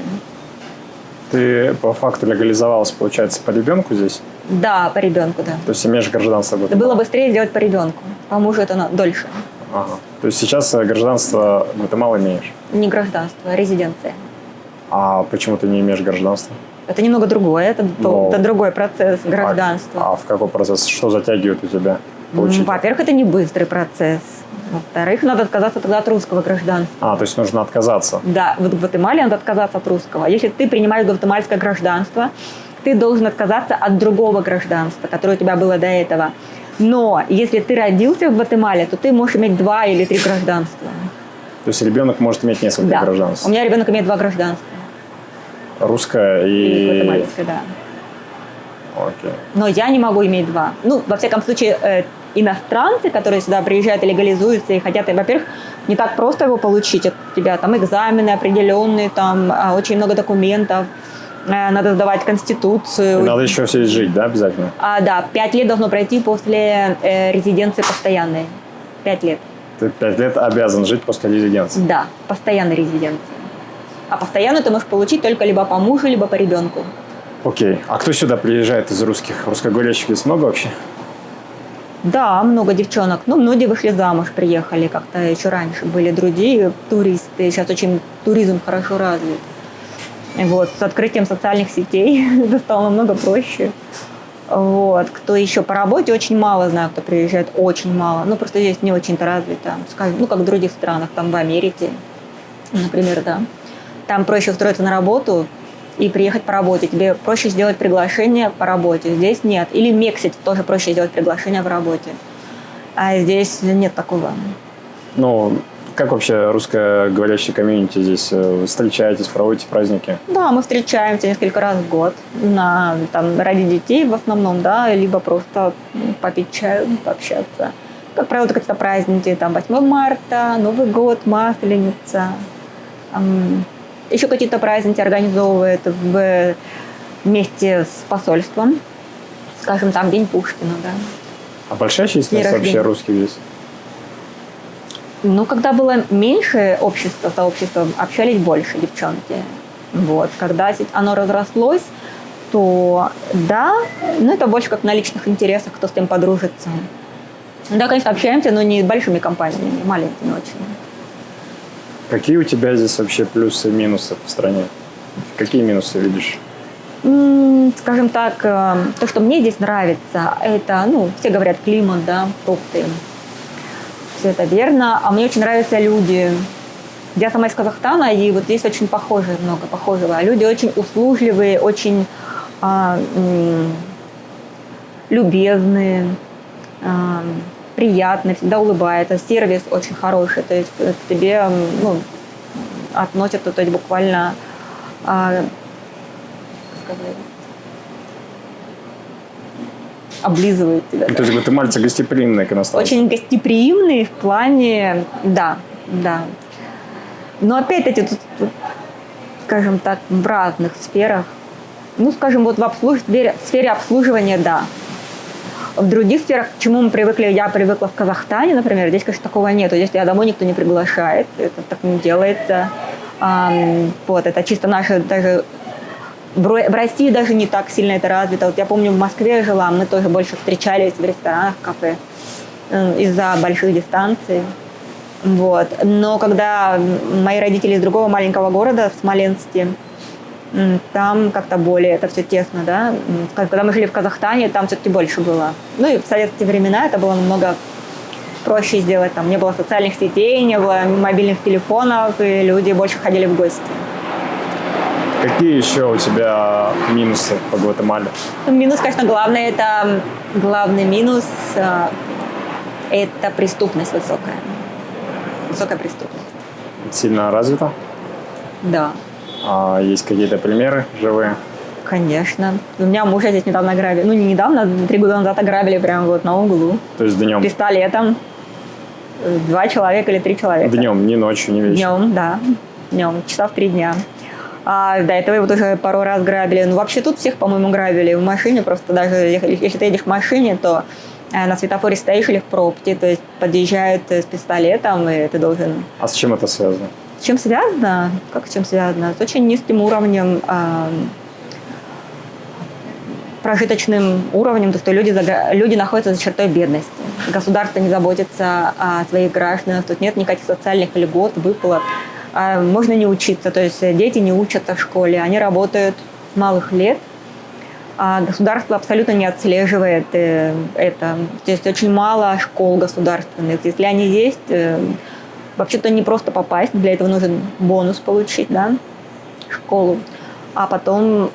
Ты по факту легализовалась, получается, по ребенку здесь? Да, по ребенку, да. То есть имеешь гражданство? Было быстрее сделать по ребенку. По мужу это дольше. Ага. То есть сейчас гражданство Гватемалы имеешь? Не гражданство, а резиденция. А почему ты не имеешь гражданства? Это немного другое, это другой процесс гражданства. А в какой процесс? Что затягивает у тебя? Во-первых, это не быстрый процесс. Во-вторых, надо отказаться тогда от русского гражданства. То есть нужно отказаться? Да, в Гватемале надо отказаться от русского. Если ты принимаешь гватемальское гражданство, ты должен отказаться от другого гражданства, которое у тебя было до этого. Но если ты родился в Гватемале, то ты можешь иметь 2 или 3 гражданства. То есть ребенок может иметь несколько гражданств? У меня ребенок имеет 2 гражданства. Русское и гватемальское, да. Окей. Но я не могу иметь 2. Во всяком случае, иностранцы, которые сюда приезжают и легализуются и хотят, во-первых, не так просто его получить. От тебя там экзамены определенные, там очень много документов, надо сдавать конституцию. И надо еще здесь жить, да, обязательно? Да, 5 лет должно пройти после резиденции постоянной. 5 лет. Ты 5 лет обязан жить после резиденции? Да, постоянной резиденции. А постоянную ты можешь получить только либо по мужу, либо по ребенку. Окей. А кто сюда приезжает из русских? Русскоговорящих здесь много вообще? Да, много девчонок. Многие вышли замуж, приехали как-то еще раньше. Были другие туристы. Сейчас очень туризм хорошо развит. С открытием социальных сетей это стало намного проще. Кто еще по работе, очень мало знаю, кто приезжает, очень мало. Просто здесь не очень-то развито. Скажем, как в других странах, там в Америке, например, да. Там проще устроиться на работу и приехать по работе. Тебе проще сделать приглашение по работе. Здесь нет. Или в Мексике тоже проще сделать приглашение по работе. А здесь нет такого. Как вообще русскоговорящие комьюнити здесь? Вы встречаетесь, проводите праздники? Да, мы встречаемся несколько раз в год. Ради детей в основном, да, либо просто попить чаю, пообщаться. Как правило, это какие-то праздники, 8 марта, Новый год, Масленица. Еще какие-то праздники организовывают вместе с посольством. Скажем, там День Пушкина, да. А большая численность вообще русских здесь? Когда было меньше сообщества, общались больше девчонки. Когда оно разрослось, то да, это больше как на личных интересах, кто с кем подружится. Да, конечно, общаемся, но не большими компаниями, маленькими очень. Какие у тебя здесь вообще плюсы и минусы в стране? Какие минусы видишь? Скажем так, то, что мне здесь нравится, это, все говорят, климат, да, фрукты. Все это верно. А мне очень нравятся люди. Я сама из Казахстана, и вот здесь очень похоже, много похожего. Люди очень услужливые, очень любезные, приятные, всегда улыбаются. Сервис очень хороший, то есть к тебе относятся, то есть буквально, как сказать, облизывают тебя. То есть гватемальцы гостеприимные к иностранцам? Очень гостеприимные в плане, да. Но опять-таки, тут, скажем так, в разных сферах. Ну, скажем, вот в сфере обслуживания, да. В других сферах, к чему мы привыкли, я привыкла в Казахстане, например, здесь, конечно, такого нет. Здесь тебя домой никто не приглашает, это так не делается. Вот, это чисто наше, даже в России даже не так сильно это развито. Вот я помню, в Москве жила, мы тоже больше встречались в ресторанах, в кафе из-за больших дистанций. Вот. Но когда мои родители из другого маленького города, в Смоленске, там как-то более это все тесно, да. Когда мы жили в Казахстане, там все-таки больше было. Ну и в советские времена это было намного проще сделать. Там не было социальных сетей, не было мобильных телефонов, и люди больше ходили в гости. Какие еще у тебя минусы по Гватемале? Минус, конечно, главный минус – это преступность высокая. Высокая преступность. Сильно развита? Да. А есть какие-то примеры живые? Конечно. У меня мужа здесь недавно ограбили. Ну, не недавно, 3 года назад ограбили прямо вот на углу. То есть днем? Пистолетом. 2 человека или 3 человека. Днем, не ночью, не вечером? Днем, да. Днем, часа в 3 дня. А до этого его тоже пару раз грабили. Ну, вообще тут всех, по-моему, грабили в машине. Просто даже если ты едешь в машине, то на светофоре стоишь или в пробке, то есть подъезжают с пистолетом, и ты должен... А с чем это связано? С чем связано? Как с чем связано? С очень низким уровнем, прожиточным уровнем, то, что люди находятся за чертой бедности. Государство не заботится о своих гражданах, тут нет никаких социальных льгот, выплат. Можно не учиться, то есть дети не учатся в школе, они работают с малых лет, а государство абсолютно не отслеживает это. То есть очень мало школ государственных. Если они есть, вообще-то не просто попасть, для этого нужен бонус получить, да, в школу. А потом,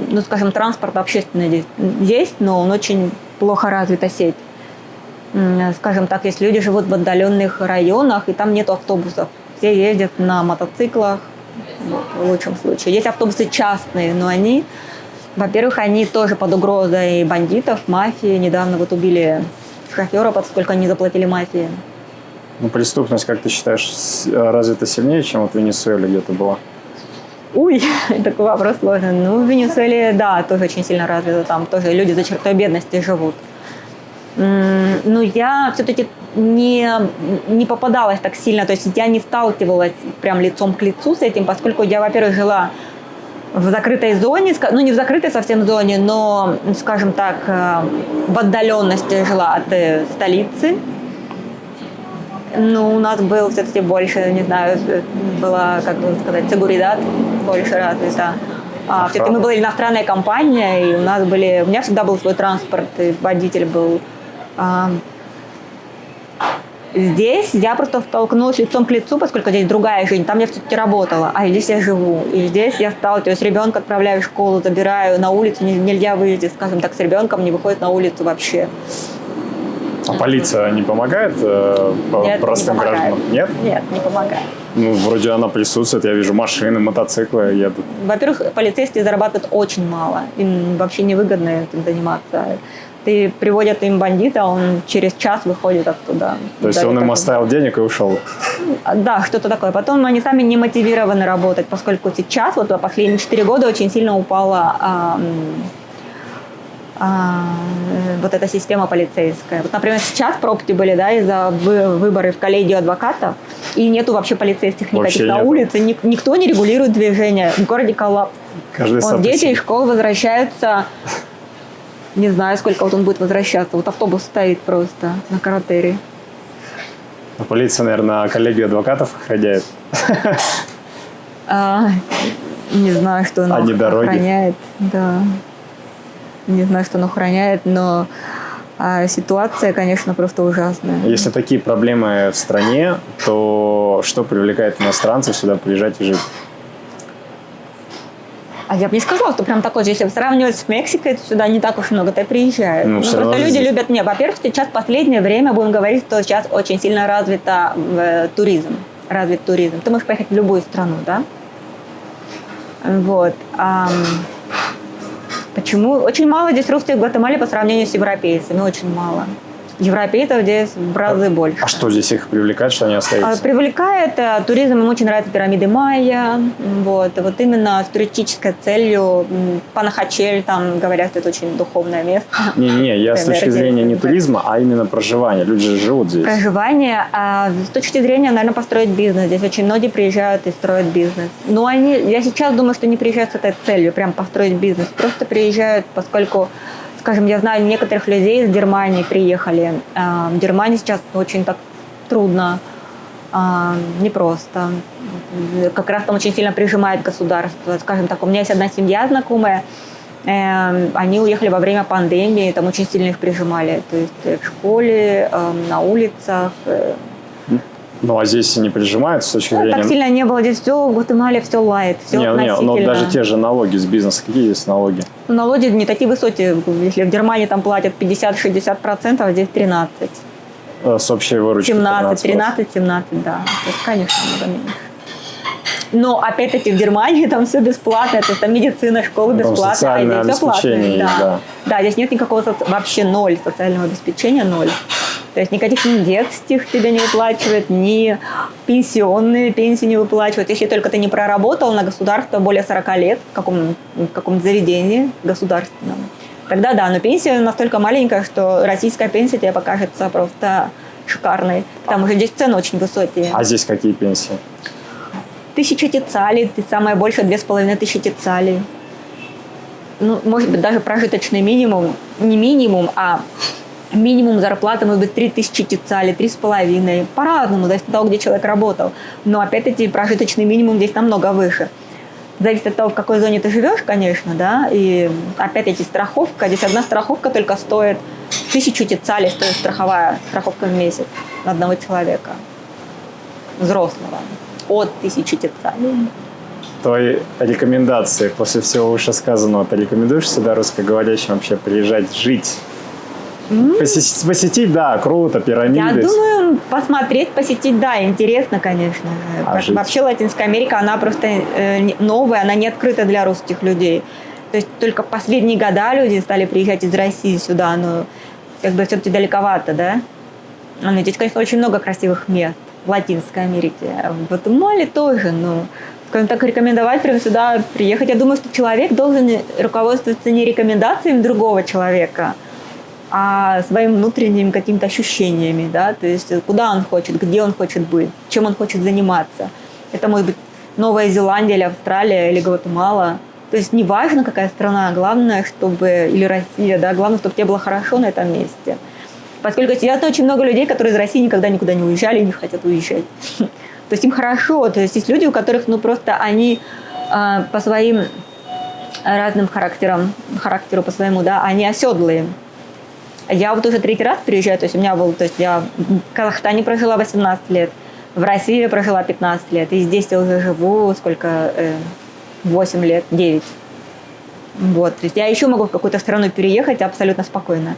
ну, скажем, транспорт общественный есть, но он очень плохо развита сеть. Скажем так, если люди живут в отдаленных районах, и там нет автобусов, все ездят на мотоциклах, в лучшем случае. Есть автобусы частные, но они, во-первых, они тоже под угрозой бандитов, мафии. Недавно вот убили шофера, поскольку они заплатили мафии. Ну, преступность, как ты считаешь, развита сильнее, чем вот в Венесуэле где-то была? Ой, такой вопрос сложный. Ну, в Венесуэле, да, тоже очень сильно развито. Там тоже люди за чертой бедности живут. Но я все-таки не попадалась так сильно, то есть я не сталкивалась прям лицом к лицу с этим, поскольку я, во-первых, жила в закрытой зоне, ну не в закрытой совсем зоне, но, скажем так, в отдаленности жила от столицы. Ну, у нас был все-таки больше, не знаю, была, как бы сказать, seguridad больше развита. Все-таки мы были иностранная компания, и у меня всегда был свой транспорт, и водитель был. Здесь я просто столкнулась лицом к лицу, поскольку здесь другая жизнь. Там я все-таки работала, а здесь я живу. И здесь я сталкиваюсь, ребенка отправляю в школу, забираю на улицу, нельзя выйти, скажем так, с ребенком, не выходит на улицу вообще. А полиция не помогает простым гражданам? Нет? Нет, не помогает. Ну, вроде она присутствует, я вижу машины, мотоциклы едут. Во-первых, полицейские зарабатывают очень мало. Им вообще невыгодно этим заниматься. Приводят им бандита, он через час выходит оттуда. То есть он им оставил денег и ушел? Да, что-то такое. Потом они сами не мотивированы работать, поскольку сейчас, вот последние 4 года очень сильно упала вот эта система полицейская. Вот, например, сейчас пробки были, да, из-за выборов в коллегию адвокатов, и нету вообще полицейских никаких на улице, никто не регулирует движение. В городе коллапс. Дети из школ возвращаются, не знаю, сколько вот он будет возвращаться. Вот автобус стоит просто на каратере. А полиция, наверное, коллегию адвокатов охраняет? Не знаю, что он охраняет. Да. Не знаю, что он охраняет, но А ситуация, конечно, просто ужасная. Если такие проблемы в стране, то что привлекает иностранцев сюда приезжать и жить? А я бы не сказала, что прям такой же. Если сравнивать с Мексикой, то сюда не так уж много-то приезжает. Ну, всё равно просто люди здесь. любят... Не, во-первых, сейчас в последнее время, будем говорить, что сейчас очень сильно туризм. Развит туризм. Ты можешь поехать в любую страну, да? Вот. Почему? Очень мало здесь русских в Гватемале по сравнению с европейцами. Очень мало. Европейцев здесь в разы больше. А что здесь их привлекает, что они остаются? Привлекает туризм, им очень нравятся пирамиды Майя. Вот именно с туристической целью. Панахачель, там говорят, что это очень духовное место. Не, я с точки зрения не Да. туризма, а именно проживания. Люди же живут здесь. Проживание. А с точки зрения, наверное, построить бизнес. Здесь очень многие приезжают и строят бизнес. Но я сейчас думаю, что не приезжают с этой целью, прям построить бизнес. Просто приезжают, поскольку, скажем, я знаю, некоторых людей из Германии приехали. В Германии сейчас очень так трудно, непросто. Как раз там очень сильно прижимает государство. Скажем так, у меня есть одна семья знакомая, они уехали во время пандемии, там очень сильно их прижимали. То есть в школе, на улицах. Ну, а здесь не прижимают с точки зрения... Так сильно не было. Здесь все в Гватемале, все лайт, все относительно. но даже те же налоги с бизнеса, какие есть налоги? Налоги не такие высокие. Если в Германии там платят 50-60%, а здесь 13%. С общей выручки 13-17%, да. То есть, конечно, много меньше. Но, опять-таки, в Германии там все бесплатно. То есть там медицина, школы бесплатные, социальное а здесь все платное. обеспечение есть, да. Да, здесь нет никакого вообще ноль социального обеспечения, ноль. То есть никаких ни детских тебе не выплачивают, ни пенсионные пенсии не выплачивают. Если только ты не проработал на государство более 40 лет в каком-то заведении государственном, тогда да, но пенсия настолько маленькая, что российская пенсия тебе покажется просто шикарной. Потому что здесь цены очень высокие. А здесь какие пенсии? 1000 тицалей, самое большее 2500 тицалей. Ну, может быть, даже прожиточный минимум, не минимум, а минимум зарплаты может быть 3000 тицалей, 3,5. По-разному, зависит от того, где человек работал. Но опять-таки прожиточный минимум здесь намного выше. Зависит от того, в какой зоне ты живешь, конечно, да, и опять-таки страховка. Здесь одна страховка только стоит 1000 тицалей, стоит страховка в месяц на одного человека, взрослого, от 1000 тицалей. Твои рекомендации после всего вышесказанного, ты рекомендуешь сюда русскоговорящим вообще приезжать жить? Посетить, да, круто, пирамиды. Я думаю, посетить, да, интересно, конечно. Вообще Латинская Америка, она просто новая, она не открыта для русских людей. То есть только в последние года люди стали приезжать из России сюда, но как бы все-таки далековато, да? Но здесь, конечно, очень много красивых мест в Латинской Америке. В Гватемале тоже, но, скажем так, рекомендовать прямо сюда приехать. Я думаю, что человек должен руководствоваться не рекомендациями другого человека, а своим внутренними какими-то ощущениями, да, то есть куда он хочет, где он хочет быть, чем он хочет заниматься. Это может быть Новая Зеландия или Австралия или Гватемала. То есть неважно, какая страна, главное, чтобы, или Россия, да, главное, чтобы тебе было хорошо на этом месте. Поскольку сейчас очень много людей, которые из России никогда никуда не уезжали и не хотят уезжать. То есть им хорошо, то есть есть люди, у которых, ну, просто они по своим разным характеру по своему, да, они оседлые. Я вот уже 3-й раз приезжаю, то есть у меня был, то есть я в Казахстане прожила 18 лет, в России я прожила 15 лет, и здесь я уже живу, 8 лет, 9. Вот, то есть я еще могу в какую-то страну переехать абсолютно спокойно.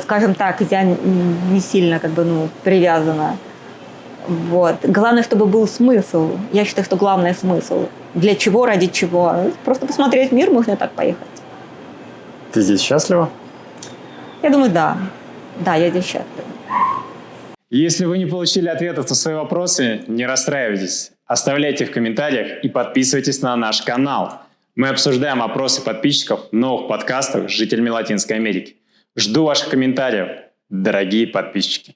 Скажем так, я не сильно привязана. Вот. Главное, чтобы был смысл. Я считаю, что главное смысл. Для чего, ради чего. Просто посмотреть мир, можно так поехать. Ты здесь счастлива? Я думаю, да. Да, я здесь счастлива. Если вы не получили ответов на свои вопросы, не расстраивайтесь. Оставляйте в комментариях и подписывайтесь на наш канал. Мы обсуждаем опросы подписчиков в новых подкастах с жителями Латинской Америки. Жду ваших комментариев, дорогие подписчики.